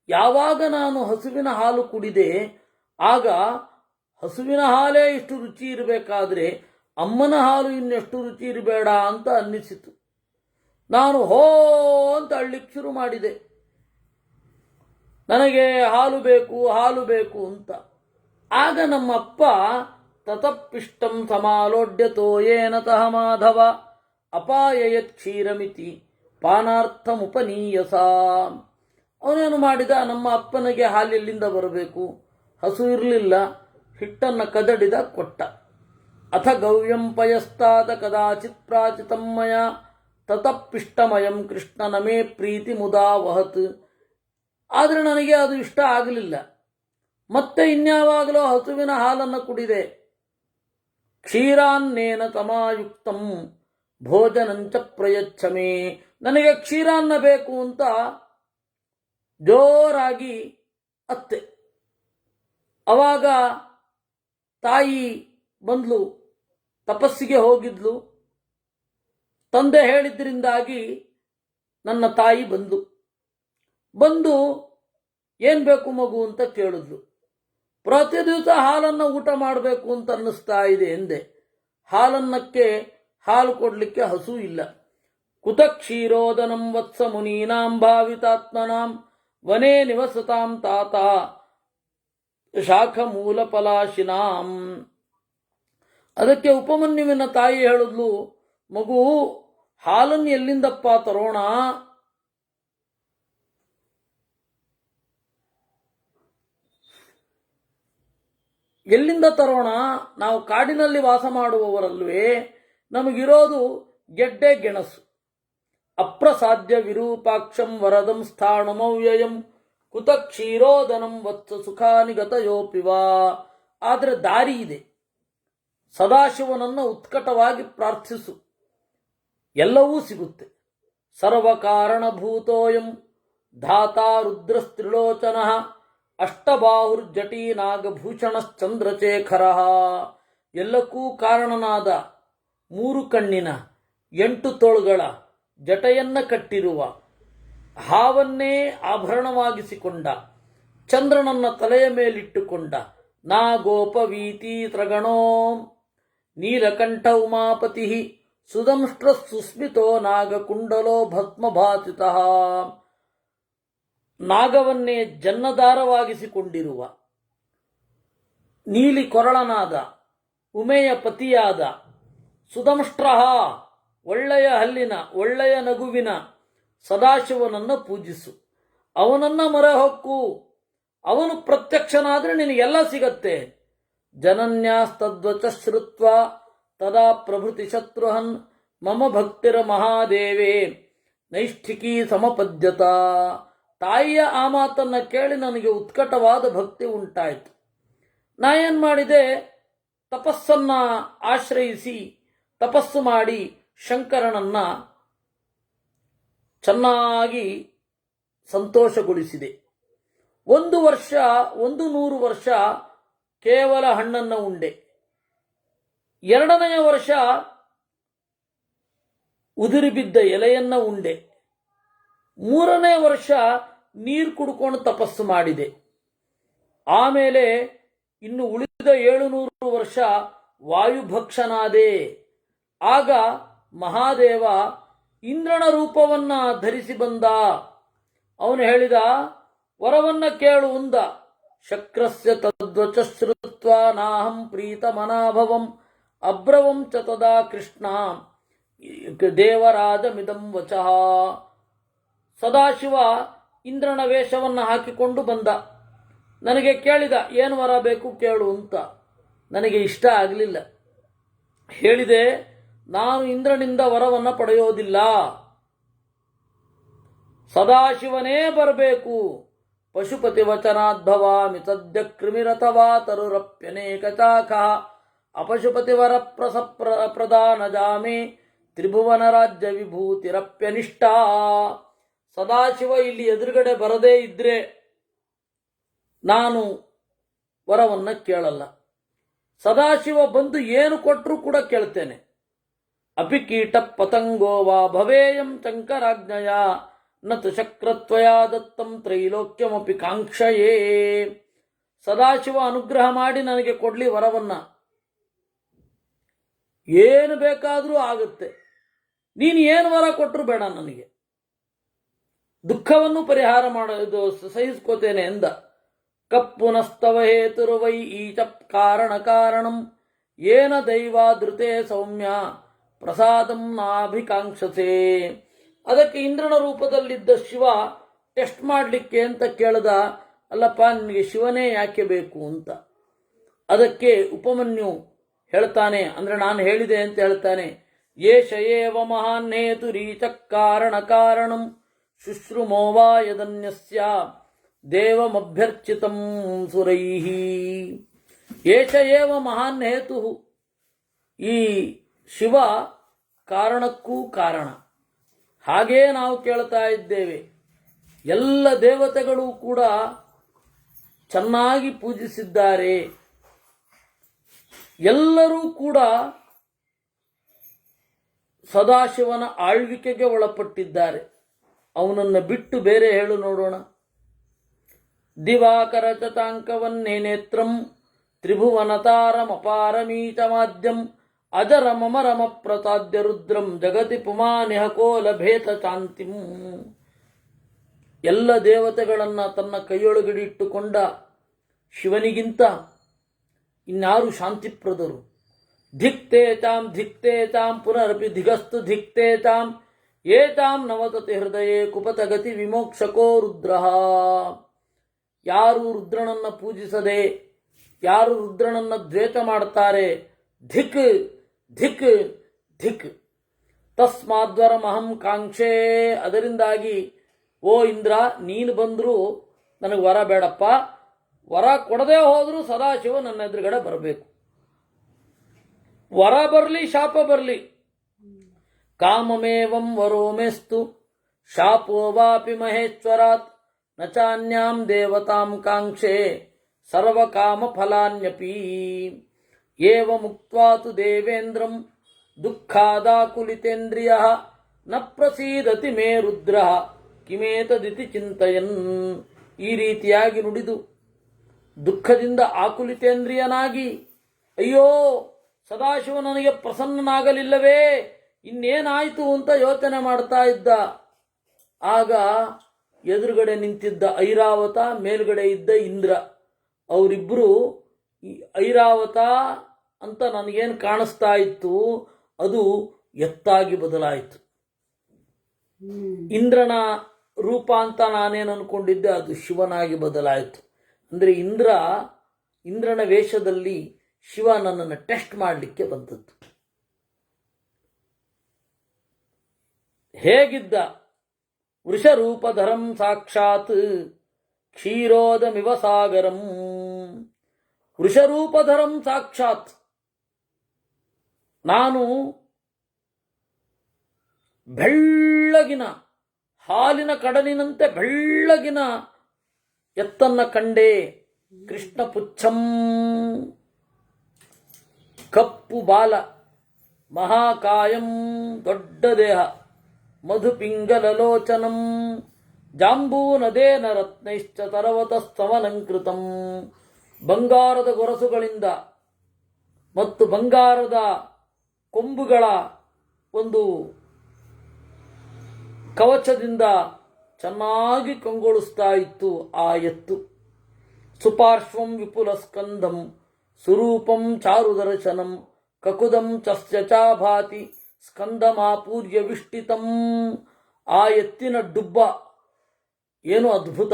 ಯಾವಾಗ ನಾನು ಹಸುವಿನ ಹಾಲು ಕುಡಿದೆ, ಆಗ ಹಸುವಿನ ಹಾಲೇ ಇಷ್ಟು ರುಚಿ ಇರಬೇಕಾದ್ರೆ ಅಮ್ಮನ ಹಾಲು ಇನ್ನೆಷ್ಟು ರುಚಿ ಇರಬೇಡ ಅಂತ ಅನ್ನಿಸಿತು. ನಾನು ಹೋ ಅಂತ ಅಳ್ಳಿಕ್ಕೆ ಶುರು ಮಾಡಿದೆ. ನನಗೆ ಹಾಲು ಬೇಕು ಹಾಲು ಬೇಕು ಅಂತ. ಆಗ ನಮ್ಮಪ್ಪ ತತಪಿಷ್ಟಂ ಸಮಾಲೋಡ್ಯತೋ ಏನತಃ ಮಾಧವ ಅಪಾಯಯತ್ ಕ್ಷೀರಮಿತಿ ಪಾನಾರ್ಥಮುಪನೀಯಸ. ಅವನೇನು ಮಾಡಿದ, ನಮ್ಮ ಅಪ್ಪನಿಗೆ ಹಾಲು ಎಲ್ಲಿಂದ ಬರಬೇಕು, ಹಸು ಇರಲಿಲ್ಲ, ಹಿಟ್ಟನ್ನು ಕದಡಿದ ಕೊಟ್ಟ. ಅಥ ಗವ್ಯಂ ಪಯಸ್ತಾದ ಕದಾಚಿತ್ ಪ್ರಾಚಿತಮ್ಮಯ ತತಪಿಷ್ಟಮಯಂ ಕೃಷ್ಣ ನಮೇ ಪ್ರೀತಿ ಮುದಾ ವಹತ್. ಆದರೆ ನನಗೆ ಅದು ಇಷ್ಟ ಆಗಲಿಲ್ಲ. ಮತ್ತೆ ಇನ್ಯಾವಾಗಲೂ ಹಸುವಿನ ಹಾಲನ್ನು ಕುಡಿದೆ. ಕ್ಷೀರಾನ್ನೇನ ತಮಾಯುಕ್ತಂ ಭೋಜನಂಚ ಪ್ರಯಚ್ಛಮೆ. ನನಗೆ ಕ್ಷೀರಾನ್ನ ಬೇಕು ಅಂತ ಜೋರಾಗಿ ಅತ್ತೆ. ಅವಾಗ ತಾಯಿ ಬಂದ್ಲು, ತಪಸ್ಸಿಗೆ ಹೋಗಿದ್ಲು. ತಂದೆ ಹೇಳಿದ್ರಿಂದಾಗಿ ನನ್ನ ತಾಯಿ ಬಂದು ಏನು ಬೇಕು ಮಗು ಅಂತ ಕೇಳಿದ್ಲು. ಪ್ರತಿ ದಿವಸ ಹಾಲನ್ನು ಊಟ ಮಾಡಬೇಕು ಅಂತ ಅನ್ನಿಸ್ತಾ ಇದೆ ಎಂದೆ. ಹಾಲನ್ನಕ್ಕೆ ಹಾಲು ಕೊಡಲಿಕ್ಕೆ ಹಸು ಇಲ್ಲ. ಕುತ ಕ್ಷೀರೋದನಂ ವತ್ಸ ಮುನೀನಾಂ ಭಾವಿತಾತ್ಮನಾಂ ವನೇ ನಿವಸತಾಂ ತಾತ ಶಾಖ ಮೂಲ ಪಲಾಶಿನಾಂ. ಅದಕ್ಕೆ ಉಪಮನ್ಯುವಿನ ತಾಯಿ ಹೇಳಿದ್ಲು, ಮಗು ಹಾಲನ್ನು ಎಲ್ಲಿಂದಪ್ಪ ತರೋಣ? ಎಲ್ಲಿಂದ ತರೋಣ? ನಾವು ಕಾಡಿನಲ್ಲಿ ವಾಸ ಮಾಡುವವರಲ್ವೇ, ನಮಗಿರೋದು ಗೆಡ್ಡೆ ಗೆಣಸು. ಅಪ್ರಸಾಧ್ಯ ವಿರೂಪಾಕ್ಷಂ ವರದಂ ಸ್ಥಾಣಮವ್ಯಯಂ ಕುತ ಕ್ಷೀರೋದನಂ ವತ್ಸ ಸುಖಾನಿ ಗತಯೋಪಿವಾ. ಆದರೆ ದಾರಿ ಇದೆ. ಸದಾಶಿವನನ್ನು ಉತ್ಕಟವಾಗಿ ಪ್ರಾರ್ಥಿಸು, ಎಲ್ಲವೂ ಸಿಗುತ್ತೆ. ಸರ್ವಕಾರಣಭೂತೋಯಂ ಧಾತಾ ರುದ್ರಸ್ತ್ರಿಲೋಚನ ಅಷ್ಟಬಾಹುರ್ಜಟೀ ನಾಗಭೂಷಣಶ್ಚಂದ್ರಶೇಖರ. ಎಲ್ಲಕ್ಕೂ ಕಾರಣನಾದ 3 ಕಣ್ಣಿನ 8 ತೋಳುಗಳ ಜಟೆಯನ್ನ ಕಟ್ಟಿರುವ, ಹಾವನ್ನೇ ಆಭರಣವಾಗಿಸಿಕೊಂಡ, ಚಂದ್ರನನ್ನ ತಲೆಯ ಮೇಲಿಟ್ಟುಕೊಂಡ ನಾಗೋಪವೀತಿ ತ್ರಗಣೋ ನೀಲಕಂಠ ಉಮಾಪತಿ ಸುದಂಷ್ಟ್ರ ಸುಸ್ಮಿತೋ ನಾಗಕುಂಡಲೋ ಭಸ್ಮಭಾಸಿತಃ. ನಾಗವನ್ನೇ ಜನ್ನದಾರವಾಗಿಸಿಕೊಂಡಿರುವ, ನೀಲಿ ಕೊರಳನಾದ, ಉಮೆಯ ಪತಿಯಾದ, ಸುದಂಷ್ಟ್ರ ಒಳ್ಳೆಯ ಹಲ್ಲಿನ ಒಳ್ಳೆಯ ನಗುವಿನ ಸದಾಶಿವನನ್ನು ಪೂಜಿಸು. ಅವನನ್ನ ಮೊರೆ ಹೊಕ್ಕು. ಅವನು ಪ್ರತ್ಯಕ್ಷನಾದ್ರೆ ನಿನಗೆಲ್ಲ ಸಿಗತ್ತೆ. ಜನನ್ಯಾಸ್ತದ್ವಚ ಶ್ರುತ್ವ ತದಾ ಪ್ರಭೃತಿ ಶತ್ರುಹನ್ ಮಮ ಭಕ್ತಿರ ಮಹಾದೇವೇ ನೈಷ್ಠಿಕೀ ಸಮಪದ್ಯತ. ತಾಯಿಯ ಆ ಮಾತನ್ನ ಕೇಳಿ ನನಗೆ ಉತ್ಕಟವಾದ ಭಕ್ತಿ ಉಂಟಾಯಿತು. ನಾ ಏನು ಮಾಡಿದೆ, ತಪಸ್ಸನ್ನ ಆಶ್ರಯಿಸಿ ತಪಸ್ಸು ಮಾಡಿ ಶಂಕರನನ್ನ ಚೆನ್ನಾಗಿ ಸಂತೋಷಗೊಳಿಸಿದೆ. 100 ವರ್ಷ ಕೇವಲ ಹಣ್ಣನ್ನು ಉಂಡೆ. 2ನೇ ವರ್ಷ ಉದುರಿ ಬಿದ್ದ ಎಲೆಯನ್ನ ಉಂಡೆ. 3ನೇ ವರ್ಷ ನೀರು ಕುಡ್ಕೊಂಡು ತಪಸ್ಸು ಮಾಡಿದೆ. ಆಮೇಲೆ ಇನ್ನು ಉಳಿದ 700 ವರ್ಷ ವಾಯುಭಕ್ಷನಾದೆ. ಆಗ ಮಹಾದೇವ ಇಂದ್ರನ ರೂಪವನ್ನ ಧರಿಸಿ ಬಂದ. ಅವನು ಹೇಳಿದ, ವರವನ್ನ ಕೇಳು ಉಂದ. ಶಕ್ರಸ್ಯ ತದ್ವಚ ಶ್ರುತ್ವ ನಾಹಂ ಪ್ರೀತಮನಾಭವಂ ಅಬ್ರವಂ ಚ ತದಾ ಕೃಷ್ಣ ದೇವರಾಜಮಿದಂ ವಚಃ. ಸದಾಶಿವ ಇಂದ್ರನ ವೇಷವನ್ನ ಹಾಕಿಕೊಂಡು ಬಂದ. ನನಗೆ ಕೇಳಿದ, ಏನು ವರ ಬೇಕು ಕೇಳು ಅಂತ. ನನಗೆ ಇಷ್ಟ ಆಗಲಿಲ್ಲ. ಹೇಳಿದೆ, ನಾನು ಇಂದ್ರನಿಂದ ವರವನ್ನ ಪಡೆಯೋದಿಲ್ಲ, ಸದಾಶಿವನೇ ಬರಬೇಕು. ಪಶುಪತಿ ವಚನಾದ್ಭವಾಮಿ ಸದ್ಯ ಕೃಮಿರಥವಾ ತರುರಪ್ಯನೇಕ ಚಾಕ ಅಪಶುಪತಿ ವರ ಪ್ರದಾನ ಜಾಮೆ ತ್ರಿಭುವನ ರಾಜ್ಯ ವಿಭೂತಿರಪ್ಯನಿಷ್ಠ. ಸದಾಶಿವ ಇಲ್ಲಿ ಎದುರುಗಡೆ ಬರದೇ ಇದ್ರೆ ನಾನು ವರವನ್ನ ಕೇಳಲ್ಲ. ಸದಾಶಿವ ಬಂದು ಏನು ಕೊಟ್ಟರೂ ಕೂಡ ಕೇಳ್ತೇನೆ. ಅಪಿ ಕೀಟ ಪತಂಗೋ ವಾ ಭವೇಯಂ ಶಂಕರಾಜ್ಞಯ ನತು ಶಕ್ರತ್ವಯ ದತ್ತಂ ತ್ರೈಲೋಕ್ಯಮಪಿ ಕಾಂಕ್ಷಯೇ. ಸದಾಶಿವ ಅನುಗ್ರಹ ಮಾಡಿ ನನಗೆ ಕೊಡ್ಲಿ ವರವನ್ನ. ಏನು ಬೇಕಾದರೂ ಆಗುತ್ತೆ. ನೀನು ಏನು ವರ ಕೊಟ್ಟರು ಬೇಡ ನನಗೆ, ದುಃಖವನ್ನು ಪರಿಹಾರ ಮಾಡೋದು ಸಹಿಸ್ಕೋತೇನೆ ಎಂದ. ಕಪ್ಪುನಸ್ತವ ಹೇತುರುವೈ ಈಚ ಕಾರಣಂ ಏನ ದೈವಾದೃತೆ ಸೌಮ್ಯ ಪ್ರಸಾದಂ ನಾಭಿಕಾಂಕ್ಷಸೆ. ಅದಕ್ಕೆ ಇಂದ್ರನ ರೂಪದಲ್ಲಿದ್ದ ಶಿವ ಟೆಸ್ಟ್ ಮಾಡಲಿಕ್ಕೆ ಅಂತ ಕೇಳ್ದ, ಅಲ್ಲಪ್ಪ ನಿನಗೆ ಶಿವನೇ ಯಾಕೆ ಬೇಕು ಅಂತ. ಅದಕ್ಕೆ ಉಪಮನ್ಯು ಹೇಳ್ತಾನೆ, ಅಂದರೆ ನಾನು ಹೇಳಿದೆ ಅಂತ ಹೇಳ್ತಾನೆ, ಏಷ ಏವ ಮಹಾನ್ ಹೇತುರೀಚ ಕಾರಣಂ ಶುಶ್ರುಮೋವಾ ಯದನ್ಯಸ್ಯ ದೇವಮಭ್ಯರ್ಚಿತಂ ಸುರೈಃ. ಏಷ ಏವ ಮಹಾನ್ ಹೇತು, ಈ ಶಿವ ಕಾರಣಕ್ಕೂ ಕಾರಣ. ಹಾಗೇ ನಾವು ಕೇಳ್ತಾ ಇದ್ದೇವೆ, ಎಲ್ಲ ದೇವತೆಗಳು ಕೂಡ ಚೆನ್ನಾಗಿ ಪೂಜಿಸಿದ್ದಾರೆ, ಎಲ್ಲರೂ ಕೂಡ ಸದಾಶಿವನ ಆಳ್ವಿಕೆಗೆ ಒಳಪಟ್ಟಿದ್ದಾರೆ. ಅವನನ್ನು ಬಿಟ್ಟು ಬೇರೆ ಹೇಳು ನೋಡೋಣ. ದಿವಾಕರ ಚತಾಂಕವನ್ನೇ ನೇತ್ರಂ ತ್ರಿಭುವನತಾರಮಪಾರಮೀತಮಾದ್ಯಂ ಅಜರಮರಮ ಪ್ರತಾದ್ಯ ರುದ್ರಂ ಜಗತಿ ಪುಮಾನಿಹ ಕೋಲಭೇತ ಶಾಂತಿಂ. ಎಲ್ಲ ದೇವತೆಗಳನ್ನು ತನ್ನ ಕೈಯೊಳಗಡಿಟ್ಟುಕೊಂಡ ಶಿವನಿಗಿಂತ ಇನ್ಯಾರು ಶಾಂತಿಪ್ರದರು. ಧಿಕ್ತೇ ಚಾಂ ಪುನರಪಿ ಧಿಗಸ್ತು ಧಿಕ್ತೇ ಚಾಂ ಏತಾಂ ನವತತಿ ಹೃದಯೇ ಕುಪತಗತಿ ವಿಮೋಕ್ಷಕೋ ರುದ್ರ. ಯಾರು ರುದ್ರನನ್ನು ಪೂಜಿಸದೆ, ಯಾರು ರುದ್ರನನ್ನು ದ್ವೇಷ ಮಾಡ್ತಾರೆ, ಧಿಕ್ ಧಿಕ್ ಧಿಕ್. ತಸ್ಮಾದ್ವರಮಹಂ ಕಾಂಕ್ಷೆ. ಅದರಿಂದಾಗಿ ಓ ಇಂದ್ರ, ನೀನು ಬಂದರೂ ನನಗೆ ವರ ಬೇಡಪ್ಪ, ವರ ಕೊಡದೆ ಹೋದರೂ ಸದಾಶಿವ ನನ್ನ ಎದುರುಗಡೆ ಬರಬೇಕು. ವರ ಬರಲಿ ಶಾಪ ಬರಲಿ, ಕಾಮಮೇವಂ ವರೋ ಮೇಸ್ತು ಶಾಪೋ ವಾಪಿ ಮಹೇಶ್ವರಾತ್ ನ ಚಾನ್ಯಾಂ ದೇವತಾಂ ಕಾಂಕ್ಷೆ ಸರ್ವಕಾಮ ಫಲಾನ್ಯಪಿ. ಏವ ಮುಕ್ತ್ವಾ ತು ದೇವೇಂದ್ರಂ ದುಃಖಾದಾಕುಲಿತೇಂದ್ರಿಯಃ ನ ಪ್ರಸೀದತಿ ಮೇ ರುದ್ರಃ ಕಿಮೇತದಿತಿ ಚಿಂತಯನ್. ಈ ರೀತಿಯಾಗಿ ನುಡಿದು ದುಃಖದಿಂದ ಆಕುಲಿತೇಂದ್ರಿಯನಾಗಿ, ಅಯ್ಯೋ ಸದಾಶಿವ ನನಗೆ ಪ್ರಸನ್ನನಾಗಲಿಲ್ಲವೇ, ಇನ್ನೇನಾಯಿತು ಅಂತ ಯೋಚನೆ ಮಾಡ್ತಾ ಇದ್ದ. ಆಗ ಎದುರುಗಡೆ ನಿಂತಿದ್ದ ಐರಾವತ, ಮೇಲ್ಗಡೆ ಇದ್ದ ಇಂದ್ರ, ಅವರಿಬ್ಬರು ಐರಾವತ ಅಂತ ನನಗೇನು ಕಾಣಿಸ್ತಾ ಇತ್ತು ಅದು ಎತ್ತಾಗಿ ಬದಲಾಯಿತು. ಇಂದ್ರನ ರೂಪ ಅಂತ ನಾನೇನು ಅನ್ಕೊಂಡಿದ್ದೆ ಅದು ಶಿವನಾಗಿ ಬದಲಾಯಿತು. ಅಂದರೆ ಇಂದ್ರನ ವೇಷದಲ್ಲಿ ಶಿವ ನನ್ನನ್ನು ಟೆಸ್ಟ್ ಮಾಡಲಿಕ್ಕೆ ಬಂದದ್ದು. ಹೇಗಿದ್ದ? ವೃಷರೂಪಧರಂ ಸಾಕ್ಷಾತ್ ಕ್ಷೀರೋದಮಿವ ಸಾಗರಂ. ವೃಷರೂಪಧರಂ ಸಾಕ್ಷಾತ್, ನಾನು ಬೆಳ್ಳಗಿನ ಹಾಲಿನ ಕಡಲಿನಂತೆ ಬೆಳ್ಳಗಿನ ಎತ್ತನ್ನ ಕಂಡೆ. ಕೃಷ್ಣ ಪುಚ್ಛಂ, ಕಪ್ಪು ಬಾಲ, ಮಹಾಕಾಯಂ, ದೊಡ್ಡ ದೇಹ, ಮಧುಪಿಂಗಲಲೋಚನಂ, ಜಾಂಬೂನದೇನ ರತ್ನೈಶ್ಚ ತರವತಸ್ತವಲಂಕೃತಂ. ಬಂಗಾರದ ಗೊರಸುಗಳಿಂದ ಮತ್ತು ಬಂಗಾರದ ಕೊಂಬುಗಳ ಒಂದು ಕವಚದಿಂದ ಚೆನ್ನಾಗಿ ಕಂಗೊಳಿಸ್ತಾ ಇತ್ತು ಆ ಎತ್ತು. ಸುಪಾರ್ಶ್ವಂ ವಿಪುಲ ಸ್ಕಂದಂ ಸುರೂಪಂ ಚಾರುದರ್ಶನಂ ಕಕುದಂ ಚಸ್ಯ ಚಾಭಾತಿ ಸ್ಕಂದಮಾಪೂರ್ಯ ವಿಷ್ಟಿತಂ. ಆ ಎತ್ತಿನ ಡುಬ್ಬ ಏನು ಅದ್ಭುತ!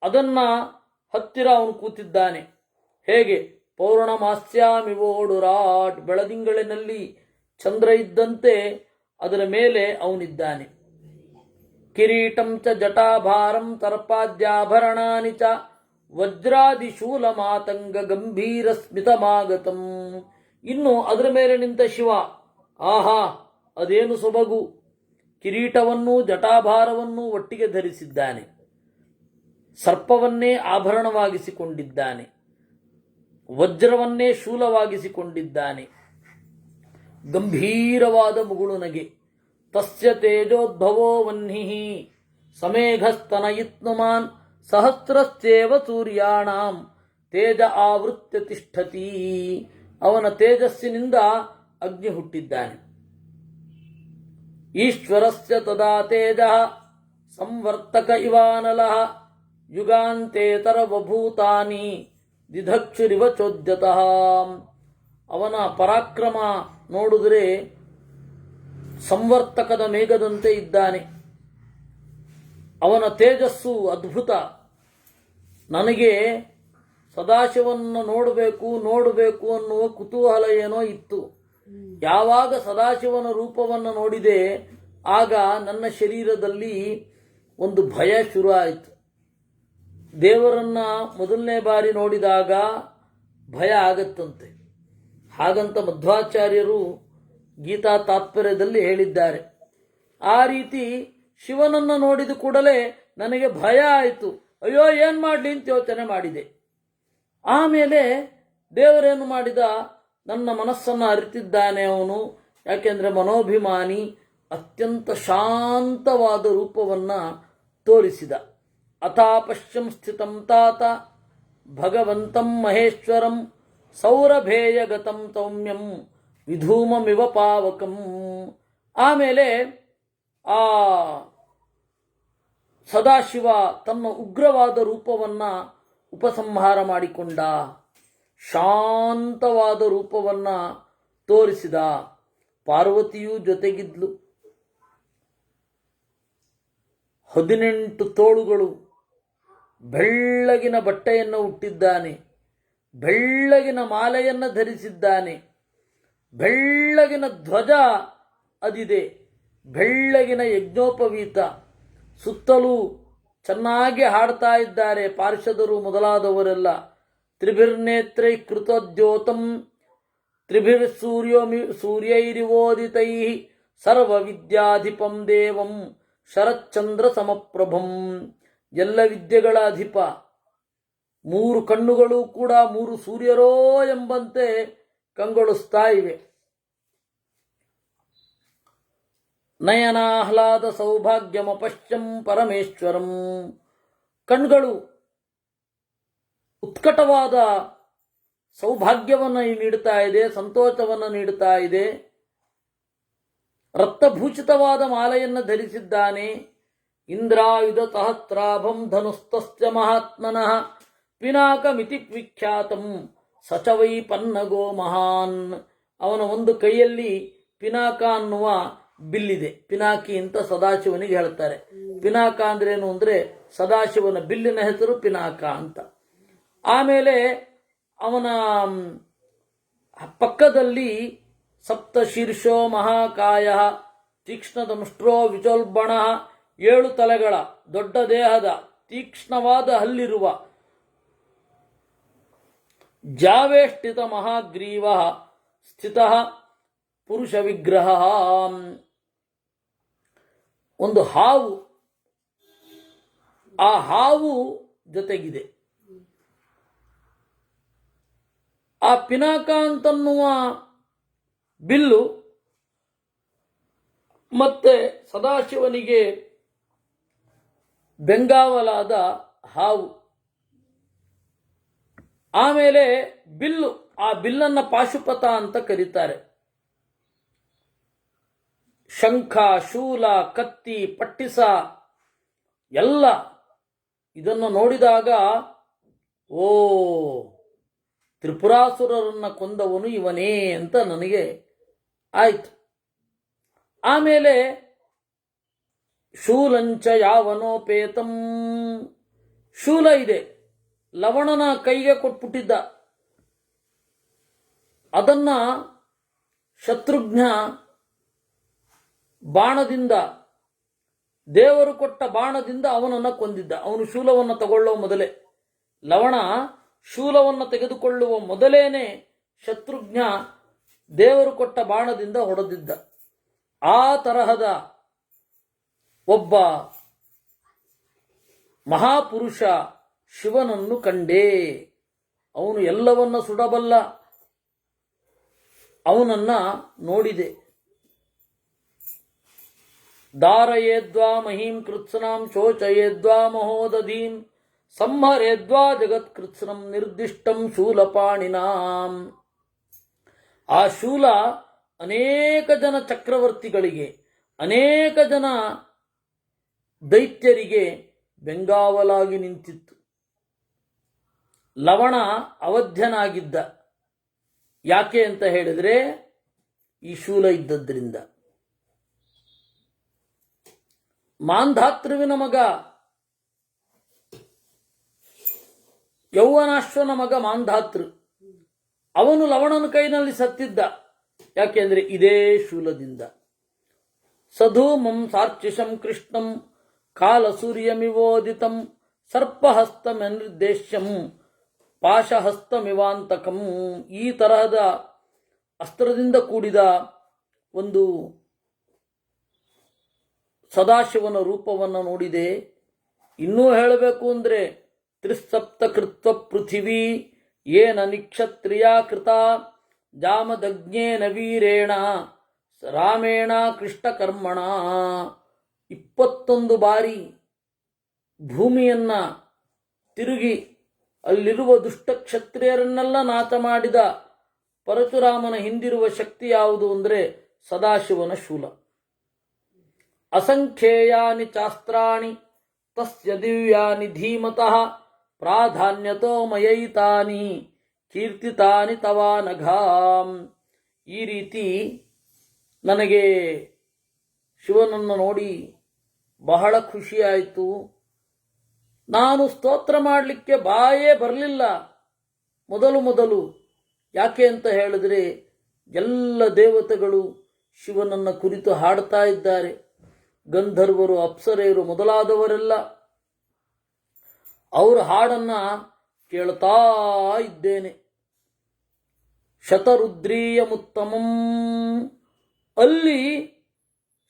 ಅದನ್ನ ಹತ್ತಿರ ಅವನು ಕೂತಿದ್ದಾನೆ. ಹೇಗೆ? ಪೌರ್ಣಮಾಸ್ಯಾಮಿವೋಡುರಾಟ್, ಬೆಳದಿಂಗಳಿನಲ್ಲಿ ಚಂದ್ರ ಇದ್ದಂತೆ ಅದರ ಮೇಲೆ ಅವನಿದ್ದಾನೆ. ಕಿರೀಟಂ ಚ ಜಟಾಭಾರಂ ತರ್ಪಾದ್ಯಾಭರಣಾನಿ ಚ ವಜ್ರಾದಿಶೂಲ ಮಾತಂಗ ಗಂಭೀರ ಸ್ಮಿತಮಾಗತಂ. ಇನ್ನು ಅದರ ಮೇಲೆ ನಿಂತ ಶಿವ, ಆಹಾ ಅದೇನು ಸೊಬಗು! ಕಿರೀಟವನ್ನೂ ಜಟಾಭಾರವನ್ನೂ ಒಟ್ಟಿಗೆ ಧರಿಸಿದ್ದಾನೆ, ಸರ್ಪವನ್ನೇ ಆಭರಣವಾಗಿಸಿಕೊಂಡಿದ್ದಾನೆ, ವಜ್ರವನ್ನೇ ಶೂಲವಾಗಿಸಿಕೊಂಡಿದ್ದಾನೆ, ಗಂಭೀರವಾದ ಮುಗುಳು ನಗೆ. ತಸ್ಯ ತೇಜೋದ್ಭವೋ ವಹ್ನಿಃ ಸಮೇಘಸ್ತನಯಿತ್ನುಮಾನ್ ಸಹಸ್ರಶ್ಚೇವ ಸೂರ್ಯಾಣಾಂ ತೇಜ ಆವೃತ್ಯ ತಿಷ್ಠತಿ. ಅವನ ತೇಜಸ್ಸಿನಿಂದ ಅಗ್ನಿ ಹುಟ್ಟಿದ್ದಾನೆ. ಈಶ್ವರಸ್ಯ ತದಾ ತೇಜಃ ಸಂವರ್ತಕ ಇವಾನಲಃ ಯುಗಾಂತೇತರವಭೂತಾನಿ ದಿಧಕ್ಷುರಿವ ಚೋದ್ಯತಃ. ಅವನ ಪರಾಕ್ರಮ ನೋಡಿದ್ರೆ ಸಂವರ್ತಕದ ಮೇಘದಂತೆ ಇದ್ದಾನೆ. ಅವನ ತೇಜಸ್ಸು ಅದ್ಭುತ. ನನಗೆ ಸದಾಶಿವನನ್ನು ನೋಡಬೇಕು ಅನ್ನುವ ಕುತೂಹಲ ಏನೋ ಇತ್ತು. ಯಾವಾಗ ಸದಾಶಿವನ ರೂಪವನ್ನು ನೋಡಿದೆ ಆಗ ನನ್ನ ಶರೀರದಲ್ಲಿ ಒಂದು ಭಯ ಶುರು ಆಯಿತು. ದೇವರನ್ನ ಮೊದಲನೇ ಬಾರಿ ನೋಡಿದಾಗ ಭಯ ಆಗತ್ತಂತೆ. ಹಾಗಂತ ಮಧ್ವಾಚಾರ್ಯರು ಗೀತಾ ತಾತ್ಪರ್ಯದಲ್ಲಿ ಹೇಳಿದ್ದಾರೆ. ಆ ರೀತಿ ಶಿವನನ್ನು ನೋಡಿದ ಕೂಡಲೇ ನನಗೆ ಭಯ ಆಯಿತು. ಅಯ್ಯೋ ಏನು ಮಾಡಲಿ ಅಂತ ಯೋಚನೆ ಮಾಡಿದೆ. ಆಮೇಲೆ ದೇವರೇನು ಮಾಡಿದ, ನನ್ನ ಮನಸ್ಸನ್ನು ಅರಿತಿದ್ದಾನೆ ಅವನು. ಯಾಕೆಂದರೆ ಮನೋಭಿಮಾನಿ, ಅತ್ಯಂತ ಶಾಂತವಾದ ರೂಪವನ್ನು ತೋರಿಸಿದ. ಅಥಾಪಶ್ಯಂ ಸ್ಥಿತಂ ತಾತ ಭಗವಂತಂ ಮಹೇಶ್ವರಂ ಸೌರಭೇಯಗತಂ ಸೌಮ್ಯಂ ವಿಧೂಮಮಿವ ಪಾವಕಂ. ಆಮೇಲೆ ಆ ಸದಾಶಿವ ತನ್ನ ಉಗ್ರವಾದ ರೂಪವನ್ನು ಉಪಸಂಹಾರ ಮಾಡಿಕೊಂಡ. ಶಾಂತವಾದ ರೂಪವನ್ನು ತೋರಿಸಿದ. ಪಾರ್ವತಿಯೂ ಜೊತೆಗಿದ್ಲು. 18 ತೋಳುಗಳು, ಬೆಳ್ಳಗಿನ ಬಟ್ಟೆಯನ್ನು ಹುಟ್ಟಿದ್ದಾನೆ, ಬೆಳ್ಳಗಿನ ಮಾಲೆಯನ್ನು ಧರಿಸಿದ್ದಾನೆ, ಬೆಳ್ಳಗಿನ ಧ್ವಜ ಅದಿದೆ, ಬೆಳ್ಳಗಿನ ಯಜ್ಞೋಪವೀತ. ಸುತ್ತಲೂ ಚೆನ್ನಾಗಿ ಹಾಡ್ತಾ ಇದ್ದಾರೆ ಪಾರ್ಷದರು ಮೊದಲಾದವರೆಲ್ಲ. ತ್ರಿಭಿರ್ನೇತ್ರೈ ಕೃತೋದ್ಯೋತಂ ತ್ರಿಭಿರ್ ಸೂರ್ಯೈರಿವೋದಿತೈ ಸರ್ವವಿದ್ಯಾಧಿಪಂ ದೇವಂ ಶರಚ್ಚಂದ್ರ ಸಮಪ್ರಭಂ. ಎಲ್ಲ ವಿದ್ಯೆಗಳ ಅಧಿಪ. 3 ಕಣ್ಣುಗಳು ಕೂಡ 3 ಸೂರ್ಯರೋ ಎಂಬಂತೆ ಕಂಗೊಳಿಸ್ತಾ ಇವೆ. ನಯನಾಹ್ಲಾದ ಸೌಭಾಗ್ಯಮಪಶ್ಯಂ ಪರಮೇಶ್ವರಂ. ಕಣ್ಗಳು ಉತ್ಕಟವಾದ ಸೌಭಾಗ್ಯವನ್ನು ನೀಡುತ್ತಾ ಇದೆ, ಸಂತೋಷವನ್ನು ನೀಡುತ್ತಾ ಇದೆ. ರಕ್ತಭೂಷಿತವಾದ ಮಾಲೆಯನ್ನು ಧರಿಸಿದ್ದಾನೆ. ಇಂದ್ರಾಯುಧ ಸಹಸ್ರಾಭಂ ಧನುಸ್ತಸ್ಯ ಮಹಾತ್ಮನಃ ಪಿನಾಕಮಿತಿ ವಿಖ್ಯಾತಂ ಸಚವೈ ಪನ್ನಗೋ ಮಹಾನ್. ಅವನ ಒಂದು ಕೈಯಲ್ಲಿ ಪಿನಾಕ ಅನ್ನುವ ಬಿಲ್ಲಿದೆ. ಪಿನಾಕಿ ಅಂತ ಸದಾಶಿವನಿಗೆ ಹೇಳ್ತಾರೆ. ಪಿನಾಕ ಅಂದ್ರೇನು ಅಂದರೆ ಸದಾಶಿವನ ಬಿಲ್ಲಿನ ಹೆಸರು ಪಿನಾಕ ಅಂತ. ಆಮೇಲೆ ಅವನ ಪಕ್ಕದಲ್ಲಿ ಸಪ್ತಶೀರ್ಷೋ ಮಹಾಕಾಯ ತೀಕ್ಷ್ಣದಂಷ್ಟ್ರೋ ವಿಚೋಲ್ಬಣ. 7 ತಲೆಗಳ ದೊಡ್ಡ ದೇಹದ ತೀಕ್ಷ್ಣವಾದ ಹಲ್ಲಿರುವ ಜಾವೇಷ್ಟಿತ ಮಹಾಗ್ರೀವ ಸ್ಥಿತ ಪುರುಷ ವಿಗ್ರಹ. ಒಂದು ಹಾವು, ಆ ಹಾವು ಜೊತೆಗಿದೆ. ಆ ಪಿನಾಕ ಅಂತನ್ನುವ ಬಿಲ್ಲು ಮತ್ತೆ ಸದಾಶಿವನಿಗೆ ಬೆಂಗಾವಲಾದ ಹಾವು. ಆಮೇಲೆ ಬಿಲ್ಲು, ಆ ಬಿಲ್ಲನ್ನು ಪಾಶುಪತ ಅಂತ ಕರೀತಾರೆ. ಶಂಖ, ಶೂಲ, ಕತ್ತಿ, ಪಟ್ಟಿಸ ಎಲ್ಲ. ಇದನ್ನು ನೋಡಿದಾಗ ಓ, ತ್ರಿಪುರಾಸುರರನ್ನು ಕೊಂದವನು ಇವನೇ ಅಂತ ನನಗೆ ಆಯಿತು. ಆಮೇಲೆ ಶೂಲಂಚ ಯಾವನೋಪೇತಂ. ಶೂಲ ಇದೆ, ಲವಣನ ಕೈಗೆ ಕೊಟ್ಬಿಟ್ಟಿದ್ದ. ಅದನ್ನ ಶತ್ರುಘ್ನ ಬಾಣದಿಂದ, ದೇವರು ಕೊಟ್ಟ ಬಾಣದಿಂದ ಅವನನ್ನು ಕೊಂದಿದ್ದ. ಅವನು ಶೂಲವನ್ನು ತಗೊಳ್ಳೋ ಮೊದಲೇ, ಲವಣ ಶೂಲವನ್ನು ತೆಗೆದುಕೊಳ್ಳುವ ಮೊದಲೇನೆ ಶತ್ರುಘ್ನ ದೇವರು ಕೊಟ್ಟ ಬಾಣದಿಂದ ಹೊಡೆದಿದ್ದ. ಆ ತರಹದ ಒಬ್ಬ ಮಹಾಪುರುಷ ಶಿವನನ್ನು ಕಂಡೇ. ಅವನು ಎಲ್ಲವನ್ನ ಸುಡಬಲ್ಲ. ಅವನನ್ನ ನೋಡಿದೆ. ಧಾರಯೇದ್ವಾ ಮಹೀಂ ಕೃತ್ಸ್ನಾಂ ಶೋಚಯೇದ್ವಾ ಮಹೋದಧೀಂ ಸಂಹರೇದ್ವಾ ಜಗತ್ಕೃತ್ಸ್ನಂ ನಿರ್ದಿಷ್ಟಂ ಶೂಲಪಾಣಿನಾಂ. ಆ ಶೂಲ ಅನೇಕ ಜನ ಚಕ್ರವರ್ತಿಗಳಿಗೆ, ಅನೇಕ ಜನ ದೈತ್ಯರಿಗೆ ಬೆಂಗಾವಲಾಗಿ ನಿಂತಿತ್ತು. ಲವಣ ಅವಧ್ಯನಾಗಿದ್ದ. ಯಾಕೆ ಅಂತ ಹೇಳಿದ್ರೆ ಈ ಶೂಲ ಇದ್ದದ್ರಿಂದ. ಮಾಂಧಾತೃವಿನ ಮಗ, ಯೌವನಾಶ್ವನ ಮಗ ಮಾಂಧಾತೃ, ಅವನು ಲವಣನ ಕೈನಲ್ಲಿ ಸತ್ತಿದ್ದ. ಯಾಕೆಂದ್ರೆ ಇದೇ ಶೂಲದಿಂದ. ಸಧೂಮಂ ಸಾರ್ಚಿಷಂ ಕೃಷ್ಣಂ ಕಾಲಸೂರ್ಯಮಿವೋದಿತಂ ಸರ್ಪಹಸ್ತಮನಿರ್ದೇಶ್ಯಂ ಪಾಶಹಸ್ತಮಿವಾಂತಕಂ. ಈ ತರಹದ ಅಸ್ತ್ರದಿಂದ ಕೂಡಿದ ಒಂದು ಸದಾಶಿವನ ರೂಪವನ್ನು ನೋಡಿದೆ. ಇನ್ನೂ ಹೇಳಬೇಕು ಅಂದರೆ ತ್ರಿಸಪ್ತಕೃತ್ವ ಪೃಥಿವೀ ಏನ ನಿಕ್ಷತ್ರಿಯಾ ಕೃತ ಜಾಮದಗ್ನೇನ ವೀರೇಣ ರಾಮೇಣ ಕೃಷ್ಣಕರ್ಮಣ. 21 ಬಾರಿ ಭೂಮಿಯನ್ನ ತಿರುಗಿ ಅಲ್ಲಿರುವ ದುಷ್ಟ ಕ್ಷತ್ರಿಯರನ್ನೆಲ್ಲ ನಾಶ ಮಾಡಿದ ಪರಶುರಾಮನ ಹಿಂದಿರುವ ಶಕ್ತಿ ಯಾವುದು ಅಂದರೆ ಸದಾಶಿವನ ಶೂಲ. ಅಸಂಖ್ಯೇಯಾನಿ ಚಾಸ್ತ್ರಾಣಿ ತಸ್ಯ ದಿವ್ಯಾನಿ ಧೀಮತಃ ಪ್ರಾಧಾನ್ಯತೋ ಮಯೈತಾನಿ ಕೀರ್ತಿತಾನಿ ತವಾನಘಾಂ. ಈ ರೀತಿ ನನಗೆ ಶಿವನನ್ನು ನೋಡಿ ಬಹಳ ಖುಷಿಯಾಯಿತು. ನಾನು ಸ್ತೋತ್ರ ಮಾಡಲಿಕ್ಕೆ ಬಾಯೇ ಬರಲಿಲ್ಲ ಮೊದಲು. ಯಾಕೆ ಅಂತ ಹೇಳಿದ್ರೆ ಎಲ್ಲ ದೇವತೆಗಳು ಶಿವನನ್ನು ಕುರಿತು ಹಾಡ್ತಾ ಇದ್ದಾರೆ. ಗಂಧರ್ವರು, ಅಪ್ಸರೆಯರು ಮೊದಲಾದವರೆಲ್ಲ ಅವರ ಹಾಡನ್ನ ಕೇಳ್ತಾ ಇದ್ದೇನೆ. ಶತರುದ್ರೀಯಮುತ್ತಮಂ, ಅಲ್ಲಿ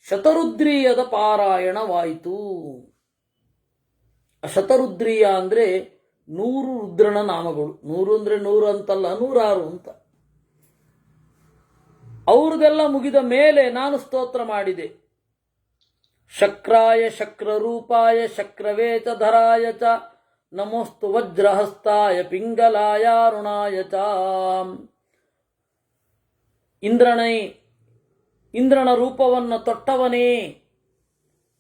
ಶತರುದ್ರೀಯದ ಪಾರಾಯಣವಾಯಿತು. ಶತರುದ್ರೀಯ ಅಂದರೆ 100 ರುದ್ರನ ನಾಮಗಳು. 100 ಅಂದರೆ 100 ಅಂತಲ್ಲ, 106 ಅಂತ. ಅವ್ರದೆಲ್ಲ ಮುಗಿದ ಮೇಲೆ ನಾನು ಸ್ತೋತ್ರ ಮಾಡಿದೆ. ಶಕ್ರಾಯ ಶಕ್ರರೂಪಾಯ ಶಕ್ರವೇಚ ಧರಾಯ ಚ ನಮೋಸ್ತು ವಜ್ರಹಸ್ತಾಯ ಪಿಂಗಲಾಯ ಅರುಣಾಯ ಚ. ಇಂದ್ರನ ರೂಪವನ್ನು ತೊಟ್ಟವನೇ,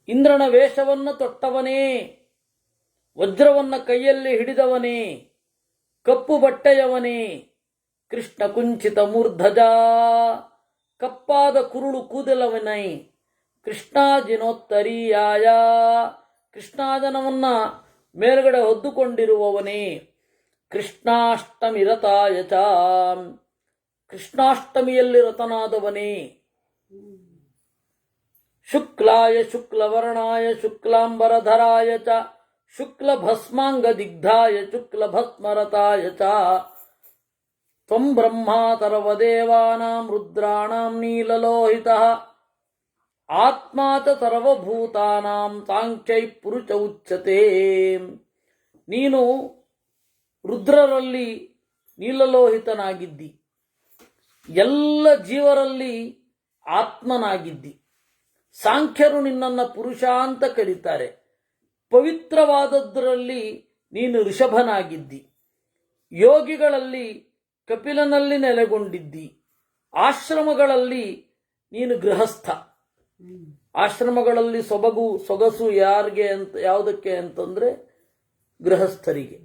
ಇಂದ್ರನ ವೇಷವನ್ನು ತೊಟ್ಟವನೇ, ವಜ್ರವನ್ನ ಕೈಯಲ್ಲಿ ಹಿಡಿದವನೇ, ಕಪ್ಪು ಬಟ್ಟೆಯವನೇ, ಕೃಷ್ಣ ಕುಂಚಿತ ಮೂರ್ಧಜ, ಕಪ್ಪಾದ ಕುರುಳು ಕೂದಲವನೇ, ಕೃಷ್ಣಾಜಿನೋತ್ತರೀಯಾಯ, ಕೃಷ್ಣಾಜನವನ್ನ ಮೇಲ್ಗಡೆ ಹೊದ್ದುಕೊಂಡಿರುವವನೇ, ಕೃಷ್ಣಾಷ್ಟಮಿ ರತಾಯ ಚ, ಕೃಷ್ಣಾಷ್ಟಮಿಯಲ್ಲಿ ರತನಾದವನೇ, ಶುಕ್ಲಾಯ ಶುಕ್ಲವರ್ಣಾಯ ಶುಕ್ಲಾಂಬರಧರಾಯ ಚ ಶುಕ್ಲಭಸ್ಮಾಂಗ ದಿಗ್ಧಾಯ ಶುಕ್ಲಭಸ್ಮರತಾಯ ಚ ತ್ವಂ ಬ್ರಹ್ಮಾ ಸರ್ವದೇವಾನಾಂ ರುದ್ರಾಣಾಂ ನೀಲಲೋಹಿತಃ ಆತ್ಮಾ ಚ ಸರ್ವಭೂತಾನಾಂ ಸಾಂಖ್ಯೈ ಪುರುಷ ಉಚ್ಯತೆ. ನೀನು ರುದ್ರರಲ್ಲಿ ನೀಲಲೋಹಿತನಾಗಿದ್ದಿ, ಎಲ್ಲ ಜೀವರಲ್ಲಿ ಆತ್ಮನಾಗಿದ್ದಿ. ಸಾಂಖ್ಯರು ನಿನ್ನನ್ನು ಪುರುಷ ಅಂತ ಕರೀತಾರೆ. ಪವಿತ್ರವಾದದ್ದರಲ್ಲಿ ನೀನು ಋಷಭನಾಗಿದ್ದಿ. ಯೋಗಿಗಳಲ್ಲಿ ಕಪಿಲನಲ್ಲಿ ನೆಲೆಗೊಂಡಿದ್ದಿ. ಆಶ್ರಮಗಳಲ್ಲಿ ನೀನು ಗೃಹಸ್ಥ. ಆಶ್ರಮಗಳಲ್ಲಿ ಸೊಗಸು ಯಾರಿಗೆ ಅಂತ, ಯಾವುದಕ್ಕೆ ಅಂತಂದ್ರೆ ಗೃಹಸ್ಥರಿಗೆ.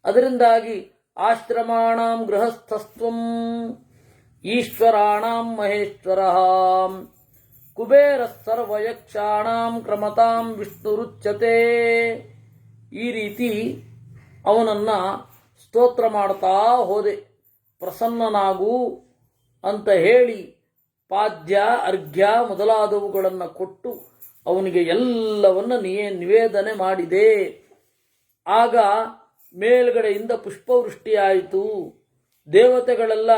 ಅದರಿಂದಾಗಿ ಆಶ್ರಮಾಣಾಂ ಗೃಹಸ್ಥಸ್ತ್ವಂ ಈಶ್ವರಾಣಾಂ ಮಹೇಶ್ವರಃ ಕುಬೇರ ಸರ್ವಯಕ್ಷಾಣಾಂ ಕ್ರಮತಾಂ ವಿಷ್ಣುರುಚ್ಯತೆ. ಈ ರೀತಿ ಅವನನ್ನ ಸ್ತೋತ್ರ ಮಾಡ್ತಾ ಹೋದೆ. ಪ್ರಸನ್ನನಾಗು ಅಂತ ಹೇಳಿ ಪಾದ್ಯ ಅರ್ಘ್ಯ ಮೊದಲಾದವುಗಳನ್ನು ಕೊಟ್ಟು ಅವನಿಗೆ ಎಲ್ಲವನ್ನ ನಿವೇದನೆ ಮಾಡಿದೆ. ಆಗ ಮೇಲ್ಗಡೆಯಿಂದ ಪುಷ್ಪವೃಷ್ಟಿಯಾಯಿತು. ದೇವತೆಗಳೆಲ್ಲ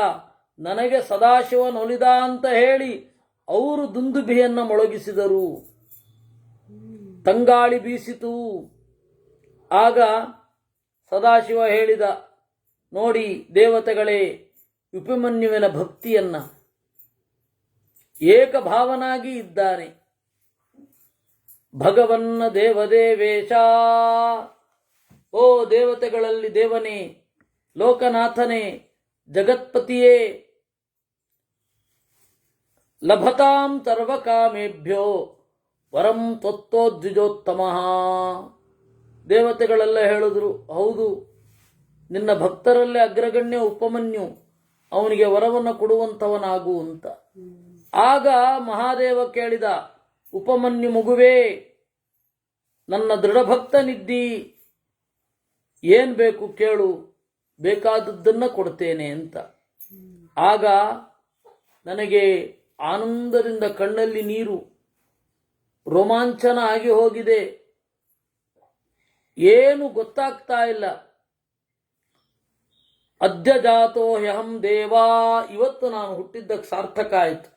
ನನಗೆ ಸದಾಶಿವನೊಲಿದ ಅಂತ ಹೇಳಿ ಅವರು ದುಂದುಭಿಯನ್ನು ಮೊಳಗಿಸಿದರು. ತಂಗಾಳಿ ಬೀಸಿತು. ಆಗ ಸದಾಶಿವ ಹೇಳಿದ, ನೋಡಿ ದೇವತೆಗಳೇ, ಉಪಮನ್ಯುವಿನ ಭಕ್ತಿಯನ್ನ ಏಕಭಾವನಾಗಿ ಇದ್ದಾನೆ. ಭಗವನ್ನ ದೇವದೇವೇಶ, ಓ ದೇವತೆಗಳಲ್ಲಿ ದೇವನೇ, ಲೋಕನಾಥನೇ, ಜಗತ್ಪತಿಯೇ, ಲಭತಾಂ ಸರ್ವಕಾಮೇಭ್ಯೋ ವರಂ ತ್ವತ್ತೋದ್ವಿಜೋತ್ತಮ. ದೇವತೆಗಳೆಲ್ಲ ಹೇಳಿದ್ರು, ಹೌದು, ನಿನ್ನ ಭಕ್ತರಲ್ಲೇ ಅಗ್ರಗಣ್ಯ ಉಪಮನ್ಯು, ಅವನಿಗೆ ವರವನ್ನು ಕೊಡುವಂಥವನಾಗು ಅಂತ. ಆಗ ಮಹಾದೇವ ಕೇಳಿದ, ಉಪಮನ್ಯು ಮಗುವೇ, ನನ್ನ ದೃಢಭಕ್ತನಿದ್ದಿ, ಏನ್ ಬೇಕು ಕೇಳು, ಬೇಕಾದದ್ದನ್ನ ಕೊಡ್ತೇನೆ ಅಂತ. ಆಗ ನನಗೆ ಆನಂದದಿಂದ ಕಣ್ಣಲ್ಲಿ ನೀರು, ರೋಮಾಂಚನ ಆಗಿ ಹೋಗಿದೆ, ಏನು ಗೊತ್ತಾಗ್ತಾ ಇಲ್ಲ. ಅದ್ಯ ಜಾತೋ ಹ್ಯಹಂ ದೇವಾ, ಇವತ್ತು ನಾನು ಹುಟ್ಟಿದ್ದಕ್ಕೆ ಸಾರ್ಥಕ ಆಯಿತು,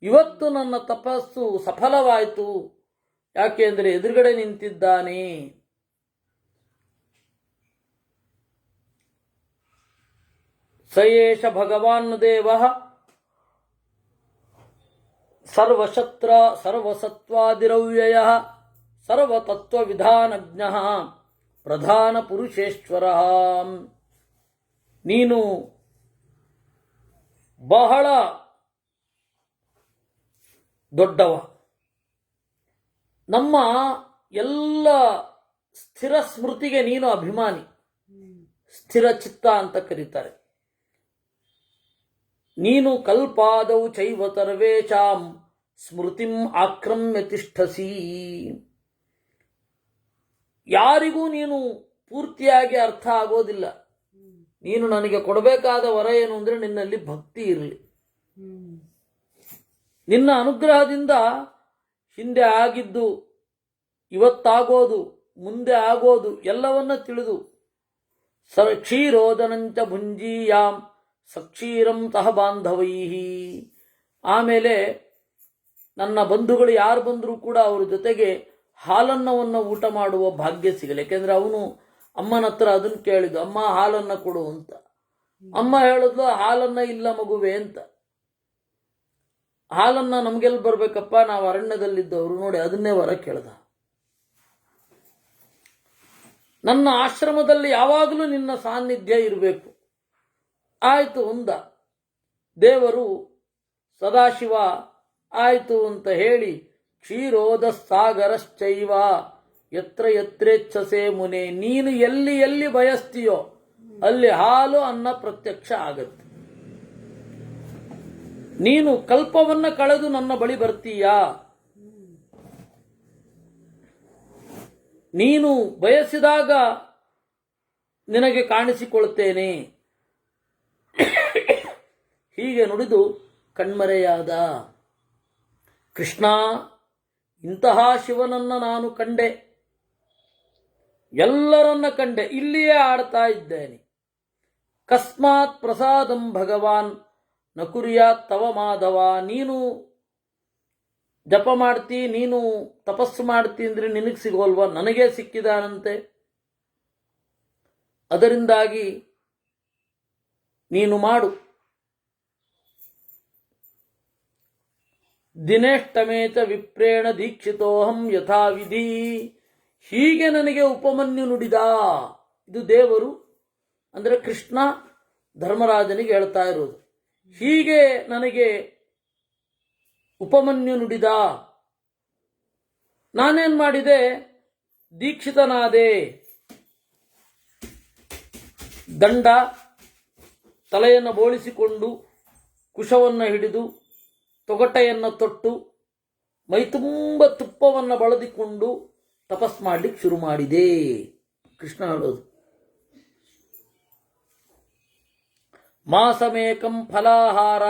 ಇವತ್ತು ನನ್ನ ತಪಸ್ಸು ಸಫಲವಾಯಿತು. ಯಾಕೆಂದ್ರೆ ಎದುರುಗಡೆ ನಿಂತಿದ್ದಾನೆ. ಸಯೇಷ ಭಗವಾನ್ ದೇವ ಸರ್ವಶತ್ರ ಸರ್ವಸತ್ವಾದಿರವ್ಯಯ ಸರ್ವತತ್ವವಿಧಾನಜ್ಞ ಪ್ರಧಾನ ಪುರುಷೇಶ್ವರ. ನೀನು ಬಹಳ ದೊಡ್ಡವ. ನಮ್ಮ ಎಲ್ಲ ಸ್ಥಿರ ಸ್ಮೃತಿಗೆ ನೀನು ಅಭಿಮಾನಿ, ಸ್ಥಿರ ಚಿತ್ತ ಅಂತ ಕರೀತಾರೆ. ನೀನು ಕಲ್ಪಾದೌ ಚೈವ ಸರ್ವೇಷಾಂ ಸ್ಮೃತಿಂ ಆಕ್ರಮ್ಯ ತಿಷ್ಠಸಿ. ಯಾರಿಗೂ ನೀನು ಪೂರ್ತಿಯಾಗಿ ಅರ್ಥ ಆಗೋದಿಲ್ಲ. ನೀನು ನನಗೆ ಕೊಡಬೇಕಾದ ವರ ಏನು ಅಂದ್ರೆ ನಿನ್ನಲ್ಲಿ ಭಕ್ತಿ ಇರಲಿ. ನಿನ್ನ ಅನುಗ್ರಹದಿಂದ ಹಿಂದೆ ಆಗಿದ್ದು, ಇವತ್ತಾಗೋದು, ಮುಂದೆ ಆಗೋದು ಎಲ್ಲವನ್ನ ತಿಳಿದು ಕ್ಷೀರೋದನಂಚ ಭುಂಜೀಯಾಂ ಸಕ್ಷೀರಂ ತಹ ಬಾಂಧವೈಹಿ. ಆಮೇಲೆ ನನ್ನ ಬಂಧುಗಳು ಯಾರು ಬಂದರೂ ಕೂಡ ಅವ್ರ ಜೊತೆಗೆ ಹಾಲನ್ನವನ್ನು ಊಟ ಮಾಡುವ ಭಾಗ್ಯ ಸಿಗಲಿ. ಯಾಕೆಂದ್ರೆ ಅವನು ಅಮ್ಮನ ಹತ್ರ ಅದನ್ನು ಕೇಳಿದ್ದು, ಅಮ್ಮ ಹಾಲನ್ನ ಕೊಡು ಅಂತ. ಅಮ್ಮ ಹೇಳಿದ್ಲು, ಹಾಲನ್ನ ಇಲ್ಲ ಮಗುವೆ ಅಂತ. ಹಾಲನ್ನ ನಮ್ಗೆಲ್ಲಿ ಬರ್ಬೇಕಪ್ಪ, ನಾವು ಅರಣ್ಯದಲ್ಲಿದ್ದವರು. ನೋಡಿ, ಅದನ್ನೇ ವರ ಕೇಳ್ದ. ನನ್ನ ಆಶ್ರಮದಲ್ಲಿ ಯಾವಾಗಲೂ ನಿನ್ನ ಸಾನ್ನಿಧ್ಯ ಇರಬೇಕು. ಆಯ್ತು ಒಂದ. ದೇವರು ಸದಾಶಿವ ಆಯ್ತು ಅಂತ ಹೇಳಿ, ಕ್ಷೀರೋದ ಸಾಗರಶ್ಚೈವ ಯತ್ರ ಯತ್ರೇಚ್ಛಸೆ ಮುನೆ, ನೀನು ಎಲ್ಲಿ ಎಲ್ಲಿ ಬಯಸ್ತೀಯೋ ಅಲ್ಲಿ ಹಾಲು ಅನ್ನ ಪ್ರತ್ಯಕ್ಷ ಆಗತ್ತೆ. ನೀನು ಕಲ್ಪವನ್ನ ಕಳೆದು ನನ್ನ ಬಳಿ ಬರ್ತೀಯಾ, ನೀನು ಬಯಸಿದಾಗ ನಿನಗೆ ಕಾಣಿಸಿಕೊಳ್ತೇನೆ. ಹೀಗೆ ನುಡಿದು ಕಣ್ಮರೆಯಾದ. ಕೃಷ್ಣ, ಇಂತಹ ಶಿವನನ್ನ ನಾನು ಕಂಡೆ, ಎಲ್ಲರನ್ನ ಕಂಡೆ, ಇಲ್ಲಿಯೇ ಆಡ್ತಾ ಇದ್ದೇನೆ. ಕಸ್ಮಾತ್ ಪ್ರಸಾದಂ ಭಗವಾನ್ ನ ಕುರ್ಯಾತ್ ತವ ಮಾಧವ. ನೀನು ಜಪ ಮಾಡ್ತಿ, ನೀನು ತಪಸ್ಸು ಮಾಡ್ತಿ ಅಂದ್ರೆ ನಿನಗೆ ಸಿಗೋಲ್ವಾ? ನನಗೇ ಸಿಕ್ಕಿದಾನಂತೆ. ಅದರಿಂದಾಗಿ ನೀನು ಮಾಡು. ದಿನೇಷ್ಟಮೇತ ವಿಪ್ರೇಣ ದೀಕ್ಷಿತೋಹಂ ಯಥಾವಿಧಿ. ಹೀಗೆ ನನಗೆ ಉಪಮನ್ಯು ನುಡಿದ. ಇದು ದೇವರು ಅಂದ್ರೆ ಕೃಷ್ಣ ಧರ್ಮರಾಜನಿಗೆ ಹೇಳ್ತಾ ಇರೋದು. ಹೀಗೆ ನನಗೆ ಉಪಮನ್ಯು ನುಡಿದ. ನಾನೇನ್ ಮಾಡಿದೆ? ದೀಕ್ಷಿತನಾದೆ. ದಂಡ ತಲೆಯನ್ನು ಬೋಳಿಸಿಕೊಂಡು, ಕುಶವನ್ನು ಹಿಡಿದು, ತೊಗಟೆಯನ್ನು ತೊಟ್ಟು, ಮೈತುಂಬ ತುಪ್ಪವನ್ನು ಬಳದಿಕೊಂಡು ತಪಸ್ ಮಾಡ್ಲಿಕ್ಕೆ ಶುರು ಮಾಡಿದೆ. ಕೃಷ್ಣ ಹೇಳೋದು. ಮಾಸಮೇಕಂ ಫಲಾಹಾರ.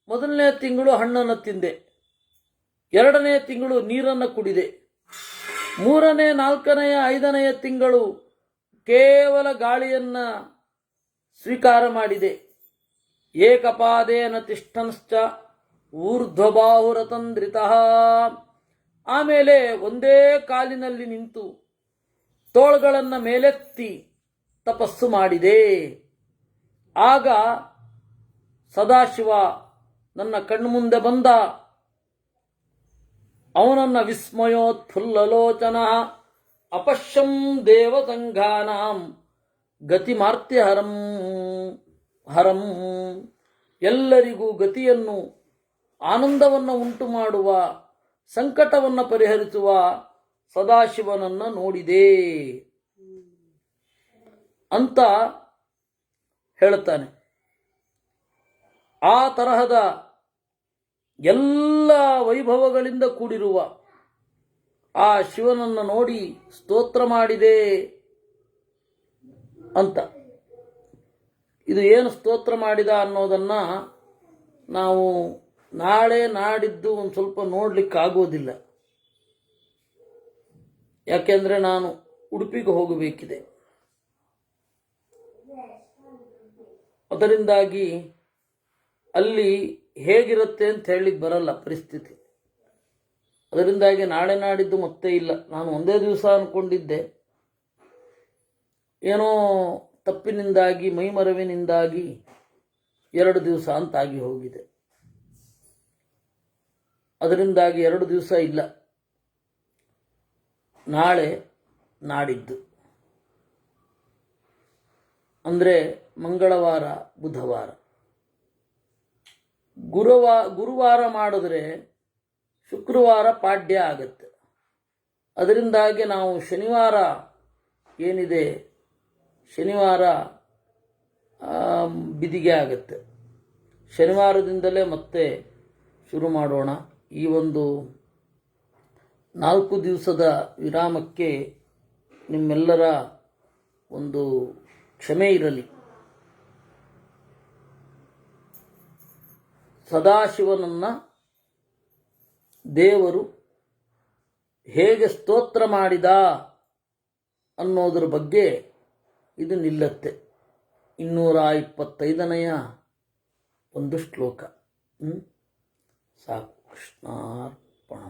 ಮೊದಲನೇ ತಿಂಗಳು ಹಣ್ಣನ್ನು ತಿಂದೆ, ಎರಡನೇ ತಿಂಗಳು ನೀರನ್ನು ಕುಡಿದೆ, ಮೂರನೇ, ನಾಲ್ಕನೆಯ, ಐದನೆಯ ತಿಂಗಳು ಕೇವಲ ಗಾಳಿಯನ್ನ ಸ್ವೀಕಾರ ಮಾಡಿದೆ. ಏಕಪಾದೇನ ತಿಷ್ಠಂಶ್ಚ ಊರ್ಧ್ವಬಾಹುರತಂದ್ರಿತಃ. ಆಮೇಲೆ ಒಂದೇ ಕಾಲಿನಲ್ಲಿ ನಿಂತು ತೋಳುಗಳನ್ನು ಮೇಲೆತ್ತಿ ತಪಸ್ಸು ಮಾಡಿದೆ. ಆಗ ಸದಾಶಿವ ನನ್ನ ಕಣ್ಮುಂದೆ ಬಂದ. ಅವನನ್ನ ವಿಸ್ಮಯೋತ್ಫುಲ್ಲಲೋಚನ ಅಪಶ್ಯಂ ದೇವಸಂಘಾನಾಂ ಗತಿಮಾರ್ತ್ಯ ಹರಂ. ಎಲ್ಲರಿಗೂ ಗತಿಯನ್ನು ಆನಂದವನ್ನು ಉಂಟು ಮಾಡುವ, ಸಂಕಟವನ್ನು ಪರಿಹರಿಸುವ ಸದಾಶಿವನನ್ನು ನೋಡಿದೆ ಅಂತ ಹೇಳ್ತಾನೆ. ಆ ತರಹದ ಎಲ್ಲ ವೈಭವಗಳಿಂದ ಕೂಡಿರುವ ಆ ಶಿವನನ್ನು ನೋಡಿ ಸ್ತೋತ್ರ ಮಾಡಿದೆ ಅಂತ. ಇದು ಏನು ಸ್ತೋತ್ರ ಮಾಡಿದ ಅನ್ನೋದನ್ನು ನಾವು ನಾಳೆ ನಾಡಿದ್ದು ಒಂದು ಸ್ವಲ್ಪ ನೋಡಲಿಕ್ಕಾಗೋದಿಲ್ಲ. ಯಾಕೆಂದರೆ ನಾನು ಉಡುಪಿಗೆ ಹೋಗಬೇಕಿದೆ. ಅದರಿಂದಾಗಿ ಅಲ್ಲಿ ಹೇಗಿರುತ್ತೆ ಅಂತ ಹೇಳಲಿಕ್ಕೆ ಬರಲ್ಲ ಪರಿಸ್ಥಿತಿ. ಅದರಿಂದಾಗಿ ನಾಳೆ ನಾಡಿದ್ದು ಮತ್ತೆ ಇಲ್ಲ. ನಾನು ಒಂದೇ ದಿವಸ ಅಂದ್ಕೊಂಡಿದ್ದೆ, ಏನೋ ತಪ್ಪಿನಿಂದಾಗಿ ಮೈಮರವಿನಿಂದಾಗಿ 2 ದಿವಸ ಅಂತಾಗಿ ಹೋಗಿದೆ. ಅದರಿಂದಾಗಿ 2 ದಿವಸ ಇಲ್ಲ, ನಾಳೆ ನಾಡಿದ್ದು ಅಂದರೆ ಮಂಗಳವಾರ ಬುಧವಾರ. ಗುರುವಾರ ಮಾಡಿದ್ರೆ ಶುಕ್ರವಾರ ಪಾಡ್ಯ ಆಗುತ್ತೆ. ಅದರಿಂದಾಗಿ ನಾವು ಶನಿವಾರ ಏನಿದೆ, ಶನಿವಾರ ಬಿದಿಗೆ ಆಗುತ್ತೆ. ಶನಿವಾರದಿಂದಲೇ ಮತ್ತೆ ಶುರು ಮಾಡೋಣ. ಈ ಒಂದು 4 ದಿವಸದ ವಿರಾಮಕ್ಕೆ ನಿಮ್ಮೆಲ್ಲರ ಒಂದು ಕ್ಷಮೆ ಇರಲಿ. ಸದಾಶಿವನನ್ನು ದೇವರು ಹೇಗೆ ಸ್ತೋತ್ರ ಮಾಡಿದ ಅನ್ನೋದ್ರ ಬಗ್ಗೆ ಇದು ನಿಲ್ಲತ್ತೆ. 225ನೆಯ ಒಂದು ಶ್ಲೋಕ. ಸಾಕು. ಕೃಷ್ಣಾರ್ಪಣ.